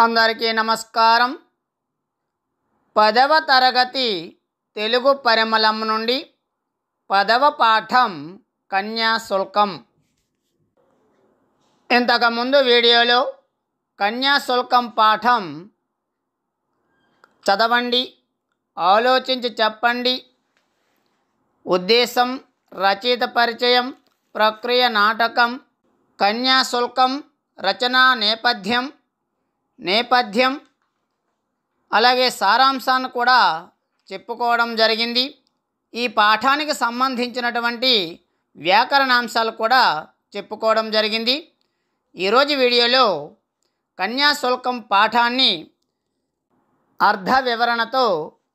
అందరికీ నమస్కారం. 10వ తరగతి తెలుగు పరిమళం నుండి 10వ పాఠం కన్యాశుల్కం. ఇంతకుముందు వీడియోలో కన్యాశుల్కం పాఠం చదవండి, ఆలోచించి చెప్పండి, ఉద్దేశం, రచయిత పరిచయం, ప్రక్రియ నాటకం, కన్యాశుల్కం రచనా నేపథ్యం అలాగే సారాంశాన్ని కూడా చెప్పుకోవడం జరిగింది. ఈ పాఠానికి సంబంధించినటువంటి వ్యాకరణాంశాలు కూడా చెప్పుకోవడం జరిగింది. ఈరోజు వీడియోలో కన్యాశుల్కం పాఠాన్ని అర్థ వివరణతో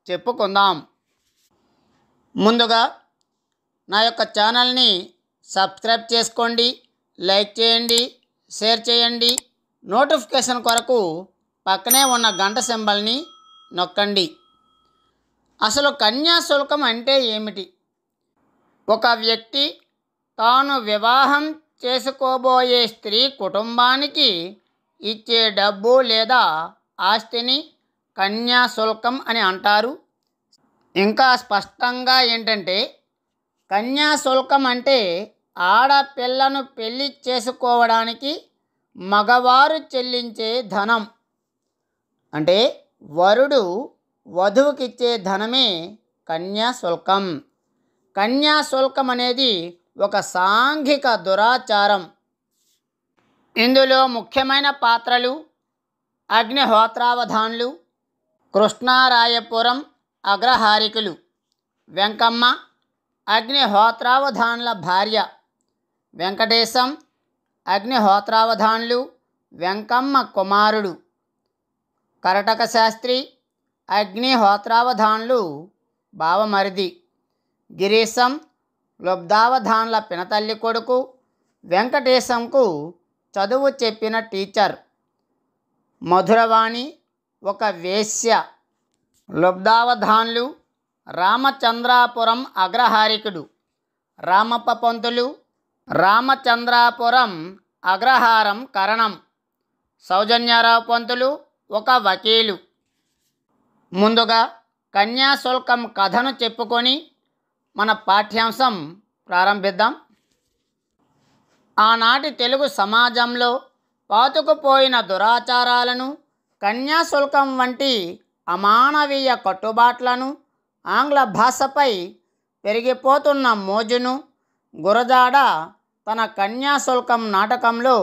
చెప్పుకుందాం. ముందుగా నా యొక్క ఛానల్ని సబ్స్క్రైబ్ చేసుకోండి, లైక్ చేయండి, షేర్ చేయండి. నోటిఫికేషన్ కొరకు పక్కనే ఉన్న గంట సింబల్ని నొక్కండి. అసలు కన్యాశుల్కం అంటే ఏమిటి? ఒక వ్యక్తి తాను వివాహం చేసుకోబోయే స్త్రీ కుటుంబానికి ఇచ్చే డబ్బు లేదా ఆస్తిని కన్యాశుల్కం అని అంటారు. ఇంకా స్పష్టంగా ఏంటంటే, కన్యాశుల్కం అంటే ఆడపిల్లను పెళ్లి చేసుకోవడానికి మగవారు చెల్లించే ధనం. అంటే వరుడు వధువుకిచ్చే ధనమే కన్యాశుల్కం. కన్యాశుల్కం అనేది ఒక సాంఘిక దురాచారం. ఇందులో ముఖ్యమైన పాత్రలు అగ్నిహోత్రావధాన్లు, కృష్ణారాయపురం అగ్రహారికులు. వెంకమ్మ అగ్నిహోత్రావధాన్ల భార్య, వెంకటేశం అగ్నిహోత్రావధాన్లు వెంకమ్మ కుమారుడు. కరటక శాస్త్రి అగ్నిహోత్రావధాన్లు బావమరిది. గిరీశం లుబ్ధావధాన్ల పినతల్లి కొడుకు, వెంకటేశంకు చదువు చెప్పిన టీచర్. మధురవాణి ఒక వేశ్య. లుబ్ధావధాన్లు రామచంద్రాపురం అగ్రహారికుడు. రామప్ప పంతులు రామచంద్రాపురం అగ్రహారం కరణం. సౌజన్యారావు పంతులు ఒక వకీలు. ముందుగా కన్యాశుల్కం కథను చెప్పుకొని మన పాఠ్యాంశం ప్రారంభిద్దాం. ఆనాటి తెలుగు సమాజంలో పాతుకుపోయిన దురాచారాలను, కన్యాశుల్కం వంటి అమానవీయ కట్టుబాట్లను, ఆంగ్ల భాషపై పెరిగిపోతున్న మోజును గురజాడ తన కన్యాశుల్కం నాటకంలో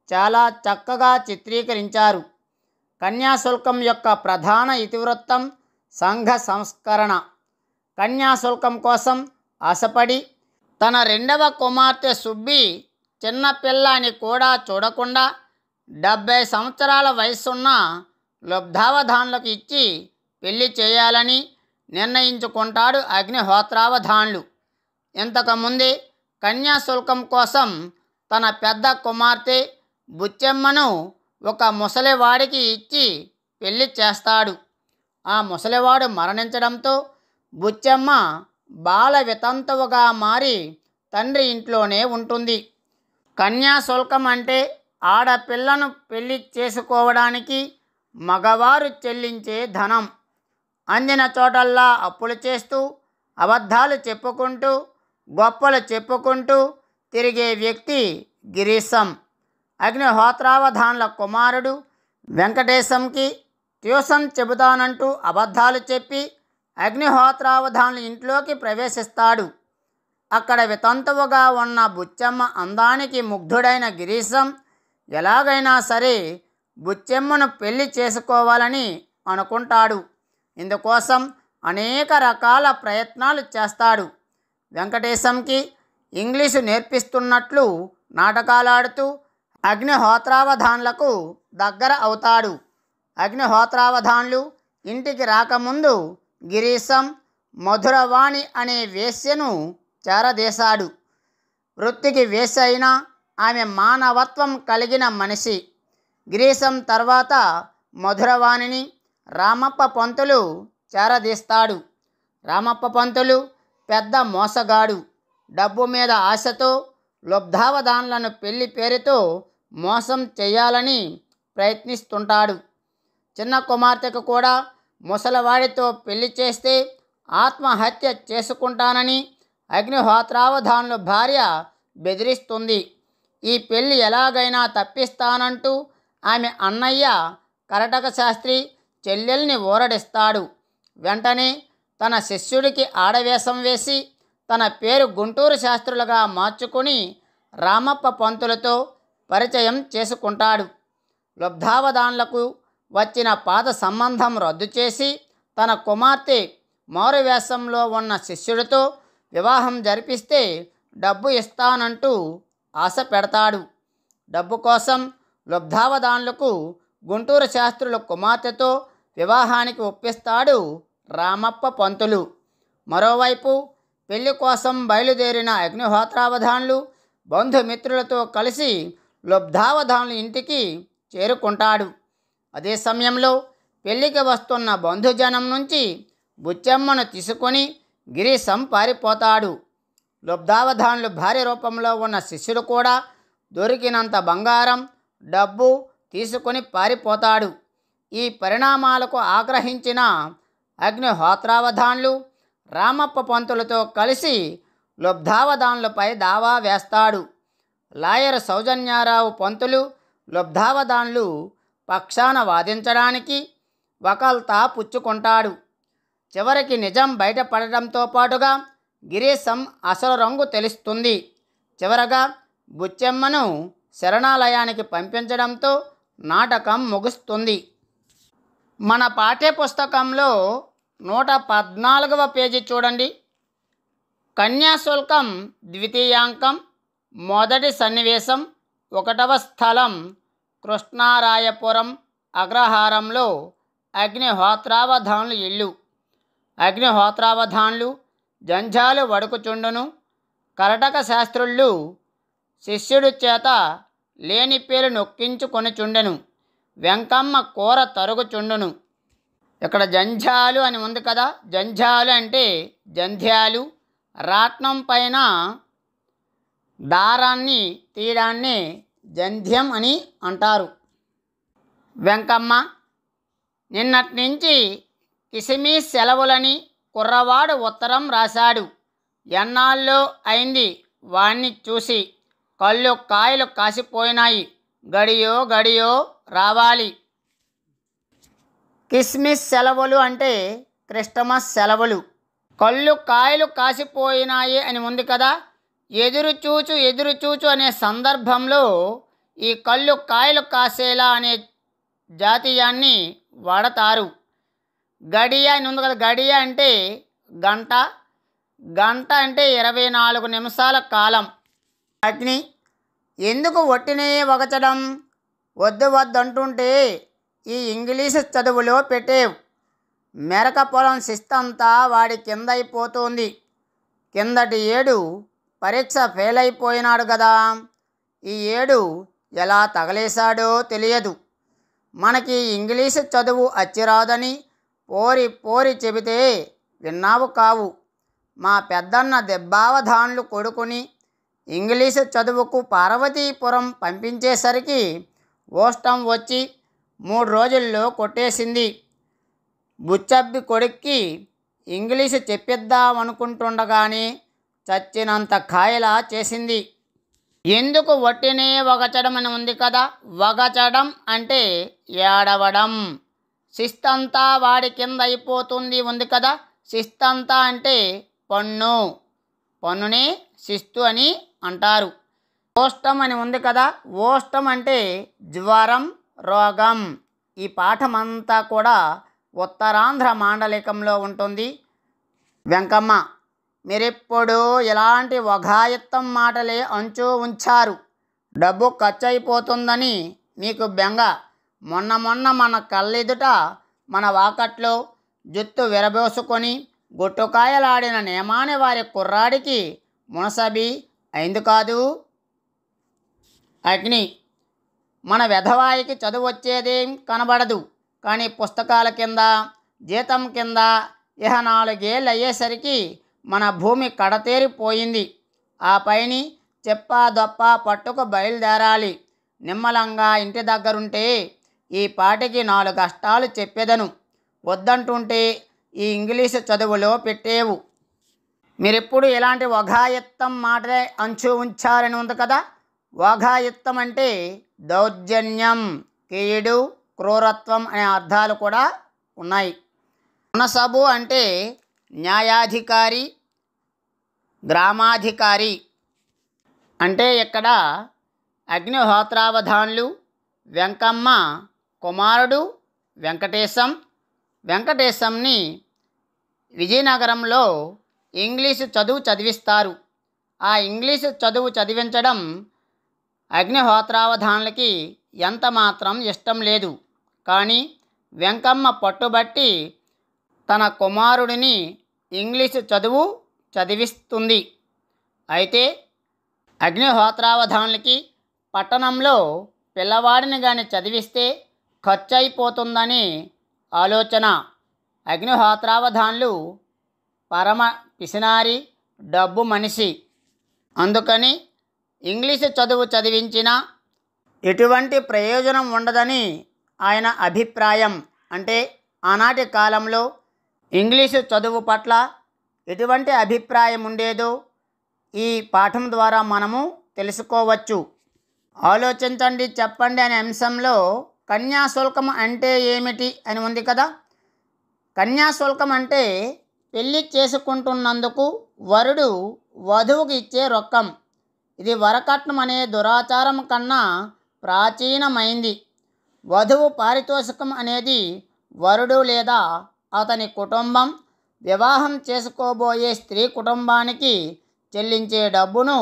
చాలా చక్కగా చిత్రీకరించారు. కన్యాశుల్కం యొక్క ప్రధాన ఇతివృత్తం సంఘ సంస్కరణ. కన్యాశుల్కం కోసం ఆశపడి తన రెండవ కుమార్తె సుబ్బి చిన్నపిల్ల అని కూడా చూడకుండా 70 సంవత్సరాల వయసున్న లుబ్ధావధాన్లకు ఇచ్చి పెళ్లి చేయాలని నిర్ణయించుకుంటాడు అగ్నిహోత్రావధాన్లు. ఇంతకుముందే కన్యాశుల్కం కోసం తన పెద్ద కుమార్తె బుచ్చెమ్మను ఒక ముసలివాడికి ఇచ్చి పెళ్లి చేస్తాడు. ఆ ముసలివాడు మరణించడంతో బుచ్చెమ్మ బాల వితంతువుగా మారి తండ్రి ఇంట్లోనే ఉంటుంది. కన్యాశుల్కం అంటే ఆడపిల్లను పెళ్లి చేసుకోవడానికి మగవారు చెల్లించే ధనం. అందిన చోటల్లా అప్పులు చేస్తూ, అబద్ధాలు చెప్పుకుంటూ, గొప్పలు చెప్పుకుంటూ తిరిగే వ్యక్తి గిరీశం. అగ్నిహోత్రావధాన్ల కుమారుడు వెంకటేశంకి ట్యూషన్ చెబుతానంటూ అబద్ధాలు చెప్పి అగ్నిహోత్రావధాన్ల ఇంట్లోకి ప్రవేశిస్తాడు. అక్కడ వితంతువుగా ఉన్న బుచ్చెమ్మ అందానికి ముగ్ధుడైన గిరీశం ఎలాగైనా సరే బుచ్చెమ్మను పెళ్లి చేసుకోవాలని అనుకుంటాడు. ఇందుకోసం అనేక రకాల ప్రయత్నాలు చేస్తాడు. వెంకటేశంకి ఇంగ్లీషు నేర్పిస్తున్నట్లు నాటకాలాడుతూ అగ్నిహోత్రావధాన్లకు దగ్గర అవుతాడు. అగ్నిహోత్రావధాన్లు ఇంటికి రాకముందు గిరీశం మధురవాణి అనే వేశ్యను చేరదీశాడు. వృత్తికి వేశ్య అయినా ఆమె మానవత్వం కలిగిన మనిషి. గిరీశం తర్వాత మధురవాణిని రామప్ప పంతులు చేరదీస్తాడు. రామప్ప పంతులు పెద్ద మోసగాడు. డబ్బు మీద ఆశతో లుబ్ధావధాన్లను పెళ్లి పేరుతో మోసం చేయాలని ప్రయత్నిస్తుంటాడు. చిన్న కుమార్తెకు కూడా ముసలివాడితో పెళ్లి చేస్తే ఆత్మహత్య చేసుకుంటానని అగ్నిహోత్రావధానుల భార్య బెదిరిస్తుంది. ఈ పెళ్లి ఎలాగైనా తప్పిస్తానంటూ ఆమె అన్నయ్య కరటక శాస్త్రి చెల్లెల్ని ఊరడిస్తాడు. వెంటనే తన శిష్యుడికి ఆడవేషం వేసి తన పేరు గుంటూరు శాస్త్రులుగా మార్చుకుని రామప్ప పంతులతో పరిచయం చేసుకుంటాడు. లుబ్ధావధాన్లకు వచ్చిన పాత సంబంధం రద్దు చేసి తన కుమార్తె మారువేషంలో ఉన్న శిష్యుడితో వివాహం జరిపిస్తే డబ్బు ఇస్తానంటూ ఆశ పెడతాడు. డబ్బు కోసం లుబ్ధావధాన్లకు గుంటూరు శాస్త్రుల కుమార్తెతో వివాహానికి ఒప్పిస్తాడు రామప్ప పంతులు. మరోవైపు పెళ్లి కోసం బయలుదేరిన అగ్నిహోత్రావధాన్లు బంధుమిత్రులతో కలిసి లుబ్ధావధాన్ల ఇంటికి చేరుకుంటాడు. అదే సమయంలో పెళ్లికి వస్తున్న బంధుజనం నుంచి బుచ్చమ్మను తీసుకొని గిరీశం పారిపోతాడు. లుబ్ధావధాన్లు భార్య రూపంలో ఉన్న శిష్యుడు కూడా దొరికినంత బంగారం డబ్బు తీసుకొని పారిపోతాడు. ఈ పరిణామాలకు ఆగ్రహించిన అగ్నిహోత్రావధాన్లు రామప్ప పంతులతో కలిసి లుబ్ధావధాన్లపై దావా వేస్తాడు. లాయర్ సౌజన్యారావు పంతులు లుబ్ధావధాన్లు పక్షాన వాదించడానికి వకాల్తా పుచ్చుకుంటాడు. చివరికి నిజం బయటపడటంతో పాటుగా గిరీశం అసలు రంగు తెలుస్తుంది. చివరగా బుచ్చెమ్మను శరణాలయానికి పంపించడంతో నాటకం ముగుస్తుంది. మన పాఠ్యపుస్తకంలో 114వ పేజీ చూడండి. కన్యాశుల్కం ద్వితీయాంకం మొదటి సన్నివేశం 1వ స్థలం కృష్ణారాయపురం అగ్రహారంలో అగ్నిహోత్రావధాన్లు ఇల్లు. అగ్నిహోత్రావధాన్లు జంఝాలు వడుకుచుండును. కరటక శాస్త్రుళ్ళు శిష్యుడి చేత లేని పేరు నొక్కించుకొనిచుండెను. వెంకమ్మ కూర తరుగుచుండును. ఇక్కడ జంఝాలు అని ఉంది కదా. జంఝాలు అంటే జంధ్యాలు. రాట్నం పైన దారాన్ని తీయడాన్ని జంధ్యం అని అంటారు. వెంకమ్మ నిన్నటి నుంచి కిసిమీస్ సెలవులని కుర్రవాడు ఉత్తరం రాశాడు. ఎన్నాళ్ళో అయింది వాణ్ణి చూసి. కళ్ళు కాయలు కాసిపోయినాయి. గడియో గడియో రావాలి. కిస్మిస్ సెలవులు అంటే క్రిస్టమస్ సెలవులు. కళ్ళు కాయలు కాసిపోయినాయి అని ఉంది కదా. ఎదురుచూచు అనే సందర్భంలో ఈ కళ్ళు కాయలు కాసేలా అనే జాతీయాన్ని వాడతారు. గడియ అని ఉంది కదా. గడియ అంటే గంట. గంట అంటే 24 నిమిషాల కాలం. అగ్ని ఎందుకు ఒట్టినే వగచడం? వద్దు వద్దంటుంటే ఈ ఇంగ్లీషు చదువులో పెట్టేవు. మెరక పొలం శిస్తంతా వాడి కిందైపోతుంది. కిందటి ఏడు పరీక్ష ఫెయిల్ అయిపోయినాడు కదా. ఈ ఏడు ఎలా తగలేశాడో తెలియదు. మనకి ఇంగ్లీషు చదువు అచ్చిరాదని పోరి చెబితే విన్నావు కావు. మా పెద్దన్న దెబ్బావధాన్లు కొడుకుని ఇంగ్లీషు చదువుకు పార్వతీపురం పంపించేసరికి ఓష్టం వచ్చి 3 రోజుల్లో కొట్టేసింది. బుచ్చబ్బి కొడుక్కి ఇంగ్లీషు చెప్పిద్దామనుకుంటుండగానే చచ్చినంత ఖాయలా చేసింది. ఎందుకు వట్టినే వగచడం అని ఉంది కదా. వగచడం అంటే ఏడవడం. శిస్తంతా వాడి కింద అయిపోతుంది ఉంది కదా. శిస్తంతా అంటే పన్ను. పన్నునే శిస్తు అని అంటారు. ఓష్టం అని ఉంది కదా. ఓష్టం అంటే జ్వరం, రోగం. ఈ పాఠమంతా కూడా ఉత్తరాంధ్ర మాండలికంలో ఉంటుంది. వెంకమ్మ మీరెప్పుడు ఇలాంటి వఘాయిత్తం మాటలే అంచు ఉంచారు. డబ్బు ఖర్చు అయిపోతుందని మీకు బెంగ. మొన్న మన కళ్ళెదుట మన వాకట్లో జుత్తు విరబోసుకొని గుట్టుకాయలాడిన నేమాని వారి కుర్రాడికి మునసబి అయింది కాదు. అగ్ని మన వెధవాయికి చదువు వచ్చేదేం కనబడదు. కానీ పుస్తకాల కింద జీతం కింద 4 ఏళ్ళు అయ్యేసరికి మన భూమి కడతేరిపోయింది. ఆ పైని చెప్పా దొప్ప పట్టుకు బయలుదేరాలి. నిమ్మలంగా ఇంటి దగ్గరుంటే ఈ పాటికి 4 కష్టాలు చెప్పేదను. వద్దంటుంటే ఈ ఇంగ్లీషు చదువులో పెట్టేవు. మీరెప్పుడు ఇలాంటి వఘాయుత్తం మాటలే అంచు ఉంచారని ఉంది కదా. వఘాయుత్తం అంటే దౌర్జన్యం, కీడు, క్రూరత్వం అనే అర్థాలు కూడా ఉన్నాయి. మునసబు అంటే న్యాయాధికారి, గ్రామాధికారి. అంటే ఇక్కడ అగ్నిహోత్రావధాన్లు వెంకమ్మ కుమారుడు వెంకటేశంని విజయనగరంలో ఇంగ్లీషు చదువు చదివిస్తారు. ఆ ఇంగ్లీషు చదువు చదివించడం అగ్నిహోత్రావధాన్లకి ఎంత మాత్రం ఇష్టం లేదు. కానీ వెంకమ్మ పట్టుబట్టి తన కుమారుడిని ఇంగ్లీషు చదువు చదివిస్తుంది. అయితే అగ్నిహోత్రావధాన్లకి పట్టణంలో పిల్లవాడిని కానీ చదివిస్తే ఖర్చు అయిపోతుందని ఆలోచన. అగ్నిహోత్రావధాన్లు పరమ పిసినారి, డబ్బు మనిషి. అందుకని ఇంగ్లీషు చదువు చదివించినా ఎటువంటి ప్రయోజనం ఉండదని ఆయన అభిప్రాయం. అంటే ఆనాటి కాలంలో ఇంగ్లీషు చదువు పట్ల ఎటువంటి అభిప్రాయం ఉండేదో ఈ పాఠం ద్వారా మనము తెలుసుకోవచ్చు. ఆలోచించండి, చెప్పండి అనే అంశంలో కన్యాశుల్కం అంటే ఏమిటి అని ఉంది కదా. కన్యాశుల్కం అంటే పెళ్లి చేసుకుంటున్నందుకు వరుడు వధువుకి ఇచ్చే రొక్కం. ఇది వరకట్నం అనే దురాచారం కన్నా ప్రాచీనమైంది. వధువు పారితోషికం అనేది వరుడు లేదా అతని కుటుంబం వివాహం చేసుకోబోయే స్త్రీ కుటుంబానికి చెల్లించే డబ్బును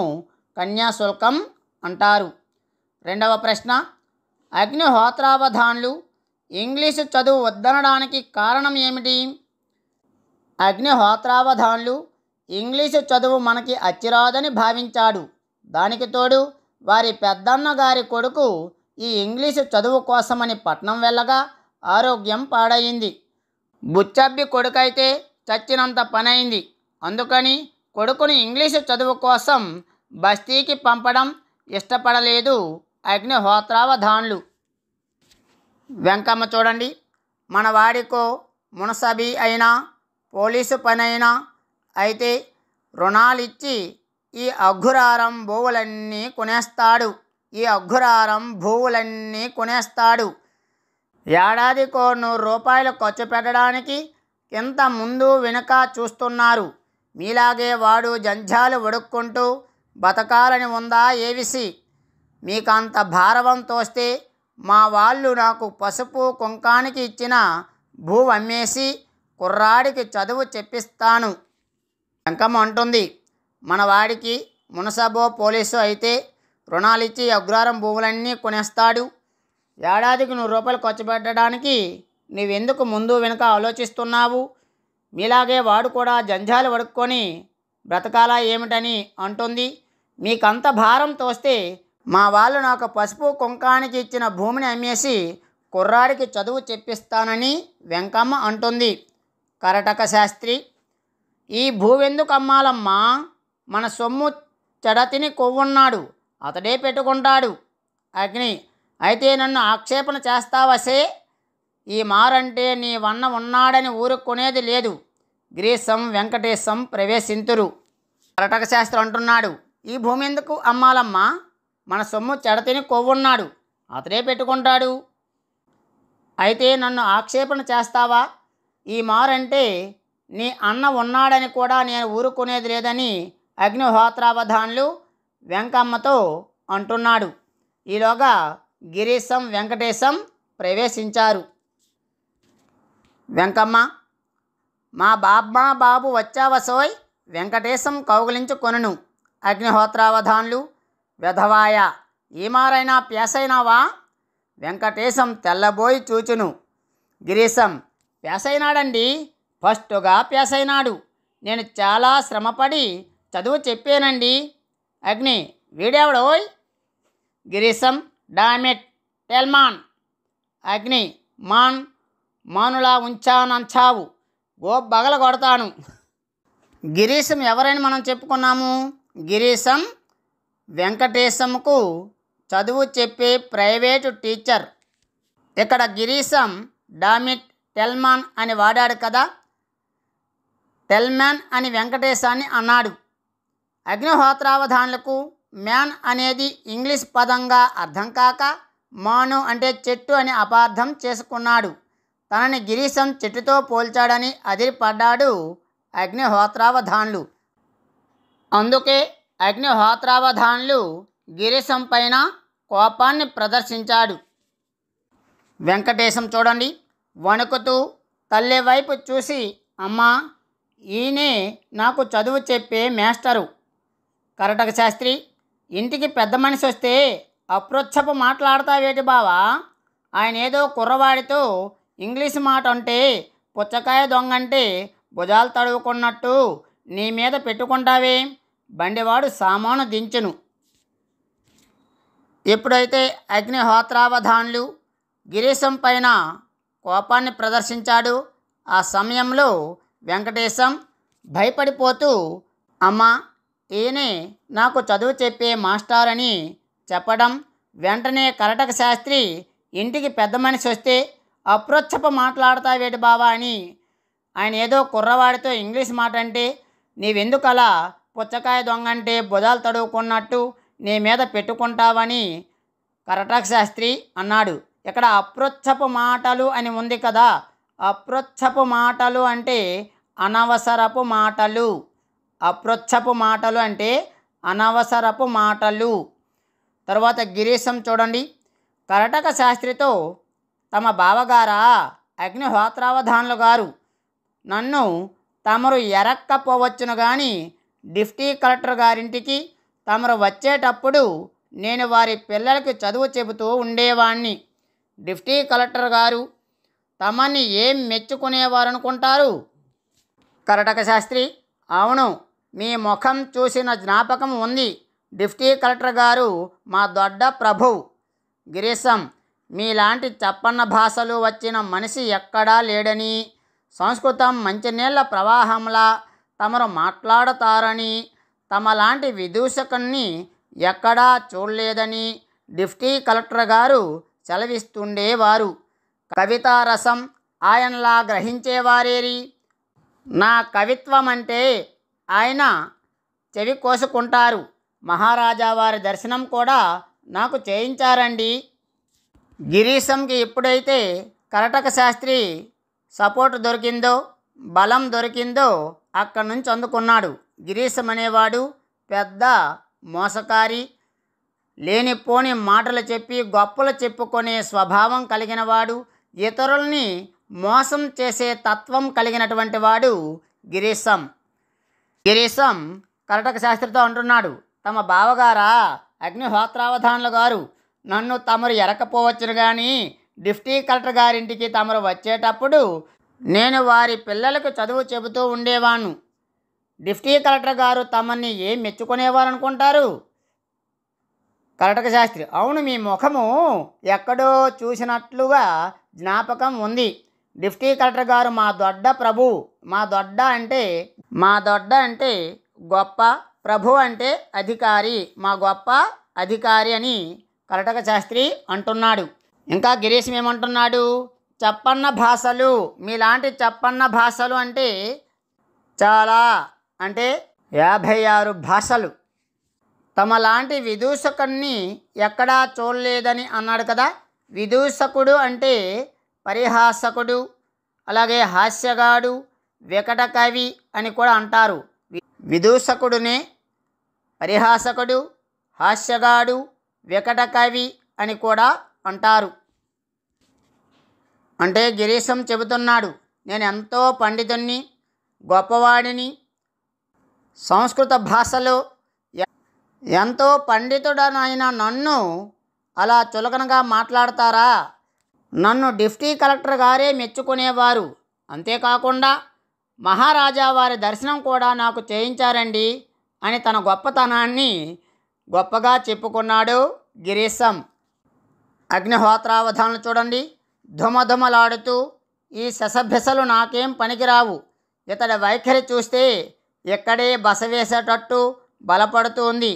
కన్యాశుల్కం అంటారు. రెండవ ప్రశ్న, అగ్నిహోత్రావధాన్లు ఇంగ్లీషు చదువు వద్దనడానికి కారణం ఏమిటి? అగ్నిహోత్రావధాన్లు ఇంగ్లీషు చదువు మనకి అచ్చిరాదని భావించాడు. దానికి తోడు వారి పెద్దన్న గారి కొడుకు ఈ ఇంగ్లీషు చదువు కోసమని పట్నం వెళ్ళగా ఆరోగ్యం పాడయింది. బుచ్చబ్బి కొడుకైతే చచ్చినంత పనైంది. అందుకని కొడుకుని ఇంగ్లీషు చదువు కోసం బస్తీకి పంపడం ఇష్టపడలేదు అగ్నిహోత్రావధాన్లు. వెంకమ్మ చూడండి, మన వాడికో మునసబి అయినా పోలీసు పనైనా అయితే రుణాలిచ్చి ఈ అఘురారం భూవులన్నీ కొనేస్తాడు. ఏడాదికో 100 రూపాయలు ఖర్చు పెట్టడానికి ఇంత ముందు వెనుక చూస్తున్నారు. మీలాగే వాడు జంఝాలు వడుక్కుంటూ బతకాలని ఉందా ఏవిసి? మీకంత భారవం తోస్తే మా వాళ్ళు నాకు పసుపు కుంకానికి ఇచ్చిన భూ అమ్మేసి కుర్రాడికి చదువు చెప్పిస్తాను. వెంకమ్మ అంటుంది, మన వాడికి మునసబో పోలీసు అయితే రుణాలిచ్చి అగ్రహారం భూములన్నీ కొనేస్తాడు. ఏడాదికి 100 రూపాయలు ఖర్చు పెట్టడానికి నువ్వెందుకు ముందు వెనుక ఆలోచిస్తున్నావు? మీలాగే వాడు కూడా జంఝాలు వడుక్కొని బ్రతకాలా ఏమిటని అంటుంది. మీకంత భారం తోస్తే మా వాళ్ళు నాకు పసుపు కుంకానికి ఇచ్చిన భూమిని అమ్మేసి కుర్రాడికి చదువు చెప్పిస్తానని వెంకమ్మ అంటుంది. కరటక శాస్త్రి, ఈ భూవెందుకు అమ్మాలమ్మా? మన సొమ్ము చెడతిని కొవ్వున్నాడు, అతడే పెట్టుకుంటాడు. అగ్ని, అయితే నన్ను ఆక్షేపణ చేస్తావసే? ఈ మారంటే నీ వన్న ఉన్నాడని ఊరుకునేది లేదు. గ్రీసం వెంకటేశం ప్రవేశింతురు. కరటక శాస్త్రి అంటున్నాడు, ఈ భూమి ఎందుకు అమ్మాలమ్మా? మన సొమ్ము చెడతిని కొవ్వున్నాడు, అతడే పెట్టుకుంటాడు. అయితే నన్ను ఆక్షేపణ చేస్తావా? ఈ మారంటే నీ అన్న ఉన్నాడని కూడా నేను ఊరుకునేది లేదని అగ్నిహోత్రావధాన్లు వెంకమ్మతో అంటున్నాడు. ఈలోగా గిరీశం వెంకటేశం ప్రవేశించారు. వెంకమ్మ, మా బాబు వచ్చావసోయ్. వెంకటేశం కౌగిలించుకొనును. అగ్నిహోత్రావధాన్లు, వెధవాయ, ఈ మారైనా ప్యాసైనావా? వెంకటేశం తెల్లబోయి చూచును. గిరీశం, ప్యాసైనాడండి, ఫస్టుగా ప్యాసైనాడు. నేను చాలా శ్రమపడి చదువు చెప్పానండి. అగ్ని, వీడెవడోయ్? గిరీశం, డామిట్ టెల్మాన్. అగ్ని, మానులా ఉంచానంచావు, గో బగల కొడతాను. గిరీశం ఎవరని మనం చెప్పుకున్నాము? గిరీశం వెంకటేశంకు చదువు చెప్పే ప్రైవేటు టీచర్. ఇక్కడ గిరీశం డామిట్ టెల్మాన్ అని వాడాడు కదా, టెల్మాన్ అని వెంకటేశాన్ని అన్నాడు. అగ్నిహోత్రావధానులకు మ్యాన్ అనేది ఇంగ్లీష్ పదంగా అర్థం కాక మాను అంటే చెట్టు అని అపార్థం చేసుకున్నాడు. తనని గిరీశం చెట్టుతో పోల్చాడని అదిరిపడ్డాడు అగ్నిహోత్రావధానులు. అందుకే అగ్నిహోత్రావధానులు గిరీశం పైన కోపాన్ని ప్రదర్శించాడు. వెంకటేశం చూడండి, వణుకుతూ తల్లి వైపు చూసి, అమ్మా, ఈయనే నాకు చదువు చెప్పే మేస్టరు. కరటక శాస్త్రి, ఇంటికి పెద్ద మనిషి వస్తే అప్రొచ్చపు మాట్లాడతావేటి బావా? ఆయన ఏదో కుర్రవాడితో ఇంగ్లీష్ మాట అంటే పుచ్చకాయ దొంగంటే భుజాలు తడువుకున్నట్టు నీ మీద పెట్టుకుంటావే? బండివాడు సామాను దించును. ఎప్పుడైతే అగ్నిహోత్రావధానులు గిరీశం పైన కోపాన్ని ప్రదర్శించాడు, ఆ సమయంలో వెంకటేశం భయపడిపోతూ, అమ్మా, ఈయనే నాకు చదువు చెప్పే మాస్టర్ అని చెప్పడం, వెంటనే కరటక శాస్త్రి ఇంటికి పెద్ద మనిషి వస్తే అప్రొచ్చపు మాట్లాడతావేటి బావా అని ఆయన ఏదో కుర్రవాడితో ఇంగ్లీష్ మాట అంటే నీవెందుకు అలా పుచ్చకాయ దొంగంటే భుజాలు తడువుకున్నట్టు నీ మీద పెట్టుకుంటావని కరటక శాస్త్రి అన్నాడు. ఇక్కడ అప్రొచ్చపు మాటలు అని ఉంది కదా, అప్రొచ్చపు మాటలు అంటే అనవసరపు మాటలు. అప్రొచ్చపు మాటలు అంటే అనవసరపు మాటలు. తర్వాత గిరీశం చూడండి, కరటక శాస్త్రితో, తమ బావగారా అగ్నిహోత్రావధానులు గారు, నన్ను తమరు ఎరక్కపోవచ్చును కానీ డిప్టీ కలెక్టర్ గారింటికి తమరు వచ్చేటప్పుడు నేను వారి పిల్లలకి చదువు చెబుతూ ఉండేవాణ్ణి. డిప్టీ కలెక్టర్ గారు తమని ఏం మెచ్చుకునేవారు అనుకుంటారు? కరటక శాస్త్రి, అవును, మీ ముఖం చూసిన జ్ఞాపకం ఉంది. డిప్టీ కలెక్టర్ గారు మా దొడ్డ ప్రభువు. గిరీశం, మీలాంటి చప్పన్న భాషలు వచ్చిన మనిషి ఎక్కడా లేడని, సంస్కృతం మంచినీళ్ళ ప్రవాహంలా తమరు మాట్లాడతారని, తమలాంటి విదూషకుణ్ణి ఎక్కడా చూడలేదని డిప్టీ కలెక్టర్ గారు సెలవిస్తుండేవారు. కవితారసం ఆయనలా గ్రహించేవారేరి? నా కవిత్వం అంటే ఆయన చెవి కోసుకుంటారు. మహారాజా వారి దర్శనం కూడా నాకు చేయించారండి. గిరీశంకి ఎప్పుడైతే కరటక శాస్త్రి సపోర్ట్ దొరికిందో, బలం దొరికిందో అక్కడి నుంచి అందుకున్నాడు. గిరీశం అనేవాడు పెద్ద మోసకారి, లేనిపోని మాటలు చెప్పి గొప్పలు చెప్పుకునే స్వభావం కలిగినవాడు, ఇతరుల్ని మోసం చేసే తత్వం కలిగినటువంటి వాడు గిరీశం. గిరీశం కరటక శాస్త్రితో అంటున్నాడు, తమ బావగారా అగ్నిహోత్రావధానులు గారు, నన్ను తమరు ఎరకపోవచ్చును కానీ డిప్టీ కలెక్టర్ గారింటికి తమరు వచ్చేటప్పుడు నేను వారి పిల్లలకు చదువు చెబుతూ ఉండేవాణ్ణు. డిప్టీ కలెక్టర్ గారు తమని ఏం మెచ్చుకునేవారు అనుకుంటారు? కరటక శాస్త్రి, అవును, మీ ముఖము ఎక్కడో చూసినట్లుగా జ్ఞాపకం ఉంది. డిప్టీ కలెక్టర్ గారు మా దొడ్డ ప్రభు. మా దొడ్డ అంటే గొప్ప, ప్రభు అంటే అధికారి, మా గొప్ప అధికారి అని కరటక శాస్త్రి అంటున్నాడు. ఇంకా గిరీశం ఏమంటున్నాడు? చప్పన్న భాషలు, మీలాంటి చప్పన్న భాషలు అంటే చాలా, అంటే 56 భాషలు. తమలాంటి విదూషకుణ్ణి ఎక్కడా చూడలేదని అన్నాడు కదా. విదూషకుడు అంటే పరిహాసకుడు, అలాగే హాస్యగాడు, వికట కవి అని కూడా అంటారు. విదూషకుడునే పరిహాసకుడు, హాస్యగాడు, వికట కవి అని కూడా అంటారు. అంటే గిరీశం చెబుతున్నాడు, నేను ఎంతో పండితుణ్ణి, గొప్పవాడిని, సంస్కృత భాషలో ఎంతో పండితుడనైన నన్ను అలా చులకనగా మాట్లాడతారా? నన్ను డిప్టీ కలెక్టర్ గారే మెచ్చుకునేవారు. అంతేకాకుండా మహారాజా వారి దర్శనం కూడా నాకు చేయించారండి అని తన గొప్పతనాన్ని గొప్పగా చెప్పుకున్నాడు గిరీశం. అగ్నిహోత్రావధానులు చూడండి, ధుమధుమలాడుతూ, ఈ శసభెసలు నాకేం పనికిరావు, ఇతడి వైఖరి చూస్తే ఇక్కడే బస వేసేటట్టు బలపడుతూ ఉంది,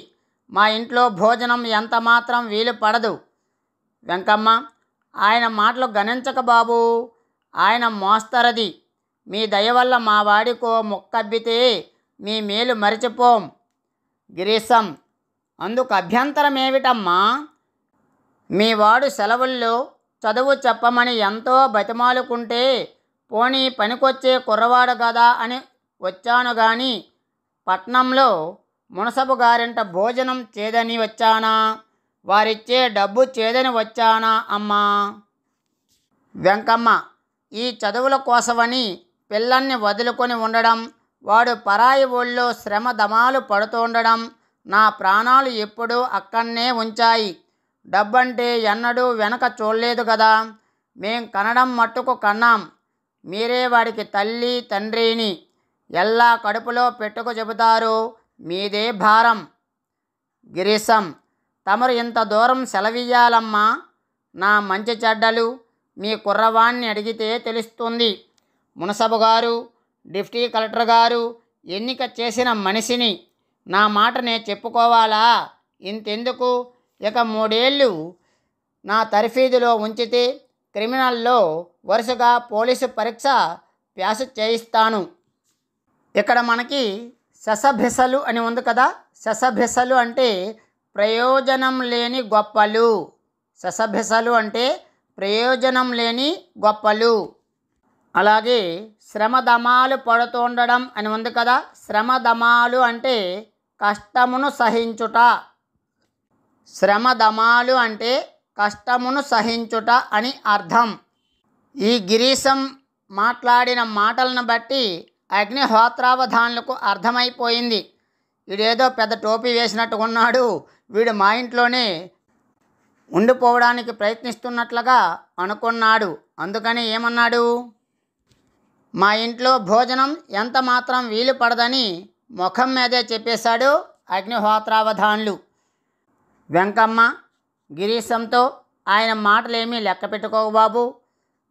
మా ఇంట్లో భోజనం ఎంత మాత్రం వీలు పడదు. వెంకమ్మ, ఆయన మాటలు గణించక బాబూ, ఆయన మోస్తరది. మీ దయ వల్ల మా వాడికో ముక్కబ్బితే మీ మేలు మరిచిపోం. గిరీశం: అందుకు అభ్యంతరమేమిటమ్మా? మీ వాడు సెలవుల్లో చదువు చెప్పమని ఎంతో బతిమాలుకుంటే పోనీ పనికొచ్చే కుర్రవాడు కదా అని వచ్చాను గాని పట్నంలో మునసబు గారింట భోజనం చేదని వచ్చానా, వారిచ్చే డబ్బు చేదని వచ్చానా అమ్మా? వెంకమ్మ: ఈ చదువుల కోసమని పిల్లల్ని వదులుకొని ఉండడం, వాడు పరాయి ఊళ్ళో శ్రమ దమాలు పడుతుండడం నా ప్రాణాలు ఎప్పుడూ అక్కడనే ఉంచాయి. డబ్బంటే ఎన్నడూ వెనక చూడలేదు కదా. మేం కనడం మట్టుకు కన్నాం. మీరే వాడికి తల్లి తండ్రిని. ఎల్లా కడుపులో పెట్టుకు చెబుతారు, మీదే భారం. గిరీశం: తమరు ఇంత దూరం సెలవియ్యాలమ్మా? నా మంచి చెడ్డలు మీ కుర్రవాణ్ణి అడిగితే తెలుస్తుంది. మునసబు గారు, డిప్టీ కలెక్టర్ గారు ఎన్నిక చేసిన మనిషిని. నా మాట నే చెప్పుకోవాలా? ఇంతెందుకు, ఇక 3 ఏళ్ళు నా తర్ఫీదులో ఉంచితే క్రిమినల్లో వరుసగా పోలీసు పరీక్ష ప్యాస్ చేయిస్తాను. ఇక్కడ మనకి శసభిసలు అని ఉంది కదా. శసభిసలు అంటే ప్రయోజనం లేని గొప్పలు. శసభిసలు అంటే ప్రయోజనం లేని గొప్పలు. అలాగే శ్రమదమాలు పడుతుండడం అని ఉంది కదా. శ్రమదమాలు అంటే కష్టమును సహించుట. శ్రమదమాలు అంటే కష్టమును సహించుట అని అర్థం. ఈ గిరీశం మాట్లాడిన మాటలను బట్టి అగ్నిహోత్రావధానులకు అర్థమైపోయింది. వీడేదో పెద్ద టోపీ వేసినట్టు ఉన్నాడు, వీడు మా ఇంట్లోనే ఉండిపోవడానికి ప్రయత్నిస్తున్నట్లుగా అనుకున్నాడు. అందుకని ఏమన్నాడు? మా ఇంట్లో భోజనం ఎంత మాత్రం వీలు పడదని ముఖం మీదే చెప్పేశాడు అగ్నిహోత్రావధానులు. వెంకమ్మ గిరీశంతో: ఆయన మాటలేమీ లెక్క పెట్టుకోవు బాబు.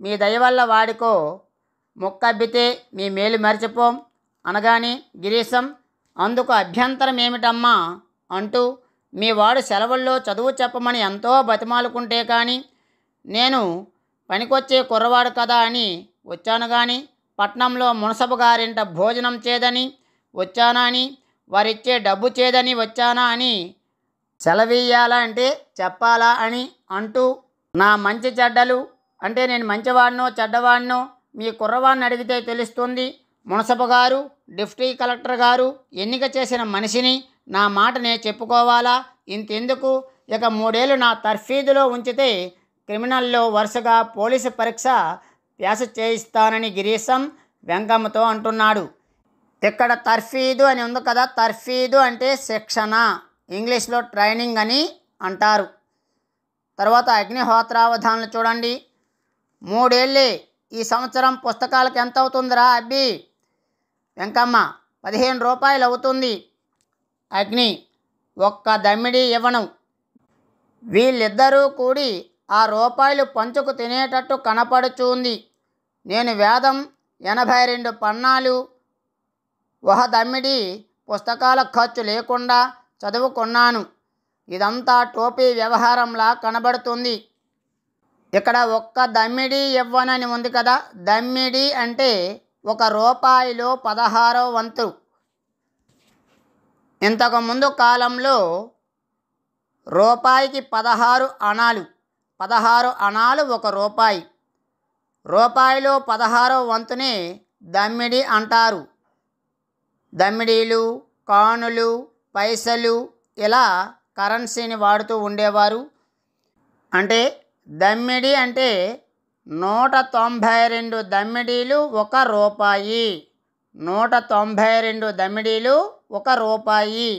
మీ దయ వల్ల వాడికో ముక్కబ్బితే మీ మేలు మరిచిపోం అనగానే గిరీశం: అందుకు అభ్యంతరం ఏమిటమ్మా అంటూ మీ వాడు సెలవుల్లో చదువు చెప్పమని ఎంతో బతిమాలుకుంటే కానీ నేను పనికొచ్చే కుర్రవాడు కదా అని వచ్చాను కానీ పట్నంలో మునసబు గారింట భోజనం చేదని వచ్చానా అని, వారిచ్చే డబ్బు చేదని వచ్చానా అని సెలవీయాలా అంటే చెప్పాలా అని అంటూ నా మంచి చెడ్డలు అంటే నేను మంచివాడినో చెడ్డవాడినో మీ కుర్రవాడిని అడిగితే తెలుస్తుంది. మునసబు గారు, డిప్టీ కలెక్టర్ గారు ఎన్నిక చేసిన మనిషిని. నా మాట నే చెప్పుకోవాలా? ఇంతెందుకు, ఇక 3 ఏళ్ళు నా తర్ఫీదులో ఉంచితే క్రిమినల్లో వరుసగా పోలీసు పరీక్ష ప్యాస్ చేయిస్తానని గిరీశం వెంకమ్మతో అంటున్నాడు. ఇక్కడ తర్ఫీదు అని ఉంది కదా. తర్ఫీదు అంటే శిక్షణ, ఇంగ్లీష్లో ట్రైనింగ్ అని అంటారు. తర్వాత అగ్నిహోత్రావధానులు చూడండి. 3 ఏళ్ళే, ఈ సంవత్సరం పుస్తకాలకు ఎంత అవుతుందిరా అబ్బి? వెంకమ్మ: 15 రూపాయలు అవుతుంది. అగ్ని: ఒక్క దమ్మిడి ఇవ్వను. వీళ్ళిద్దరూ కూడి ఆ రూపాయలు పంచుకు తినేటట్టు కనపడుచుంది. నేను వేదం 82 పన్నాలు ఒక దమ్మిడి పుస్తకాల ఖర్చు లేకుండా చదువుకున్నాను. ఇదంతా టోపీ వ్యవహారంలా కనబడుతుంది. ఇక్కడ ఒక్క దమ్మిడి ఇవ్వనని ఉంది కదా. దమ్మిడి అంటే 1 రూపాయిలో 16వ వంతు. ఇంతకుముందు కాలంలో రూపాయికి 16 అణాలు. 16 అణాలు 1 రూపాయి. రూపాయిలో 16వ వంతునే దమ్మిడి అంటారు. దమ్మిడీలు, కానులు, పైసలు ఇలా కరెన్సీని వాడుతూ ఉండేవారు. అంటే దమ్మిడి అంటే 192 దమ్మిడీలు 1 రూపాయి. 192 దమ్మిడీలు 1 రూపాయి.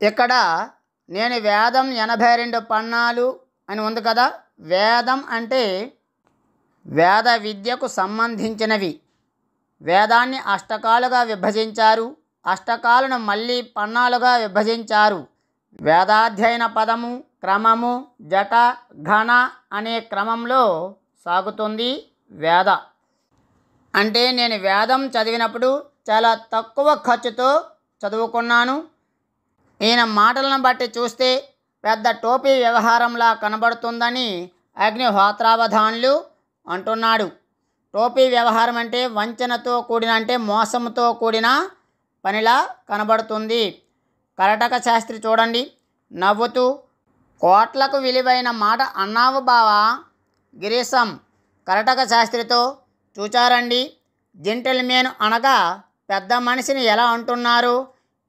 ఇక్కడ నేను వేదం 82 పన్నాలు అని ఉంది కదా. వేదం అంటే వేద విద్యకు సంబంధించినవి. వేదాన్ని అష్టకాలుగా విభజించారు. అష్టకాలను మళ్ళీ పన్నాలుగా విభజించారు. వేదాధ్యయన పదము, క్రమము, జట, ఘన అనే క్రమంలో సాగుతుంది వేద. అంటే నేను వేదం చదివినప్పుడు చాలా తక్కువ ఖర్చుతో చదువుకున్నాను. ఈయన మాటలను బట్టి చూస్తే పెద్ద టోపీ వ్యవహారంలా కనబడుతుందని అగ్నిహోత్రావధానులు అంటున్నాడు. టోపీ వ్యవహారం అంటే వంచనతో కూడిన, అంటే మోసంతో కూడిన పనిలా కనబడుతుంది. కరటక శాస్త్రి చూడండి నవ్వుతూ, కోట్లకు విలువైన మాట అన్నావు బావా. గిరీశం కరటక శాస్త్రితో, చూచారండి, జెంటిల్మేన్ అనగా పెద్ద మనిషిని ఎలా అంటున్నారు.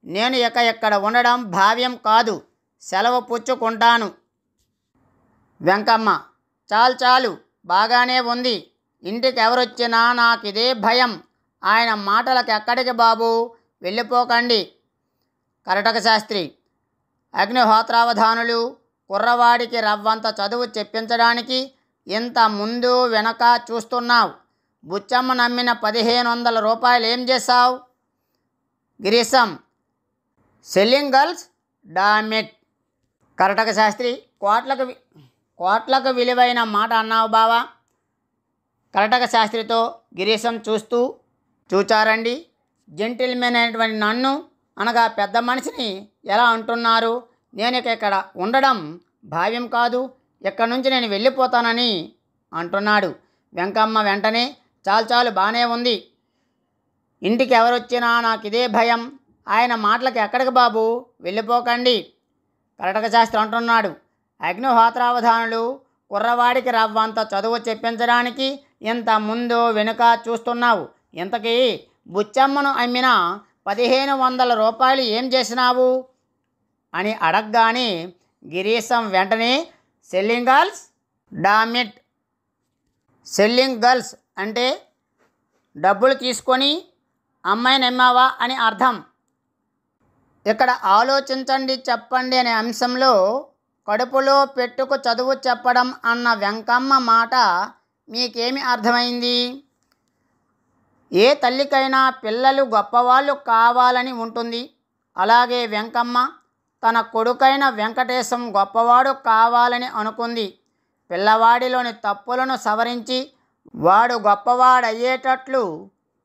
నేను ఇక ఇక్కడ ఉండడం భావ్యం కాదు, సెలవు పుచ్చుకుంటాను. వెంకమ్మ, చాలు చాలు, బాగానే ఉంది. ఇంటికి ఎవరొచ్చినా నాకిదే భయం. ఆయన మాటలకు ఎక్కడికి బాబు, వెళ్ళిపోకండి. కరటక శాస్త్రి, అగ్నిహోత్రావధానులు, కుర్రవాడికి రవ్వంత చదువు చెప్పించడానికి ఇంత ముందు వెనక చూస్తున్నావు. బుచ్చమ్మ నమ్మిన 1500 రూపాయలు ఏం చేశావు? Girisham, selling girls dammit. Karataka Sastri, కోట్లకు విలువైన మాట అన్నావు బావా. కరటక శాస్త్రితో గిరీశం చూస్తూ, చూచారండి, జెంటిల్మెన్ అయినటువంటి నన్ను అనగా పెద్ద మనిషిని ఎలా అంటున్నారు. నేను ఇక్కడ ఉండడం భావ్యం కాదు, ఇక్కడి నుంచి నేను వెళ్ళిపోతానని అంటున్నాడు. వెంకమ్మ వెంటనే, చాలు చాలు, బాగానే ఉంది. ఇంటికి ఎవరొచ్చినా నాకు ఇదే భయం. ఆయన మాటలకు ఎక్కడికి బాబు, వెళ్ళిపోకండి. కరటక శాస్త్రి అంటున్నాడు, అగ్నిహోత్రావధానులు, కుర్రవాడికి రవ్వంత చదువు చెప్పించడానికి ఇంత ముందు వెనుక చూస్తున్నావు. ఇంతకీ బుచ్చమ్మను అమ్మిన 1500 రూపాయలు ఏం చేసినావు అని అడగగానే గిరీశం వెంటనే, selling girls damn it. Selling girls అంటే డబ్బులు తీసుకొని అమ్మాయిని అమ్మావా అని అర్థం. ఇక్కడ ఆలోచించండి చెప్పండి అనే అంశంలో కడుపులో పెట్టుకు చదువు చెప్పడం అన్న వెంకమ్మ మాట మీకేమి అర్థమైంది? ఏ తల్లికైనా పిల్లలు గొప్పవాళ్ళు కావాలని ఉంటుంది. అలాగే వెంకమ్మ తన కొడుకైన వెంకటేశం గొప్పవాడు కావాలని అనుకుంది. పిల్లవాడిలోని తప్పులను సవరించి వాడు గొప్పవాడయ్యేటట్లు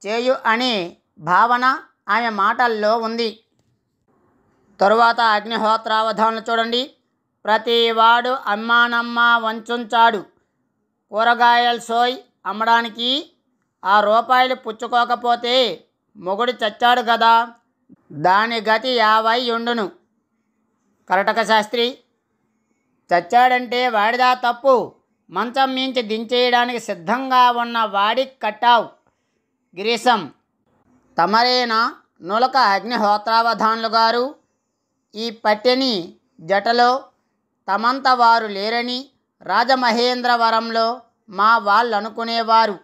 చేయు అనే భావన ఆమె మాటల్లో ఉంది. తరువాత అగ్నిహోత్రావధానులు చూడండి, ప్రతివాడు అమ్మానమ్మ వంచుంచాడు. కూరగాయలు సోయ్ అమ్మడానికి ఆ రూపాయలు పుచ్చుకోకపోతే మొగుడు చచ్చాడు కదా, దాని గతి 50 ఉండును. కరటక శాస్త్రి, చచ్చాడంటే వాడిదా తప్పు, మంచం మించి దించేయడానికి సిద్ధంగా ఉన్న వాడికి కట్టావు. గిరీశం, తమరేనా నులక అగ్నిహోత్రావధానులు గారు? ఈ పట్టెని జటలో తమంత వారు లేరని రాజమహేంద్రవరంలో మా వాళ్ళు అనుకునేవారు.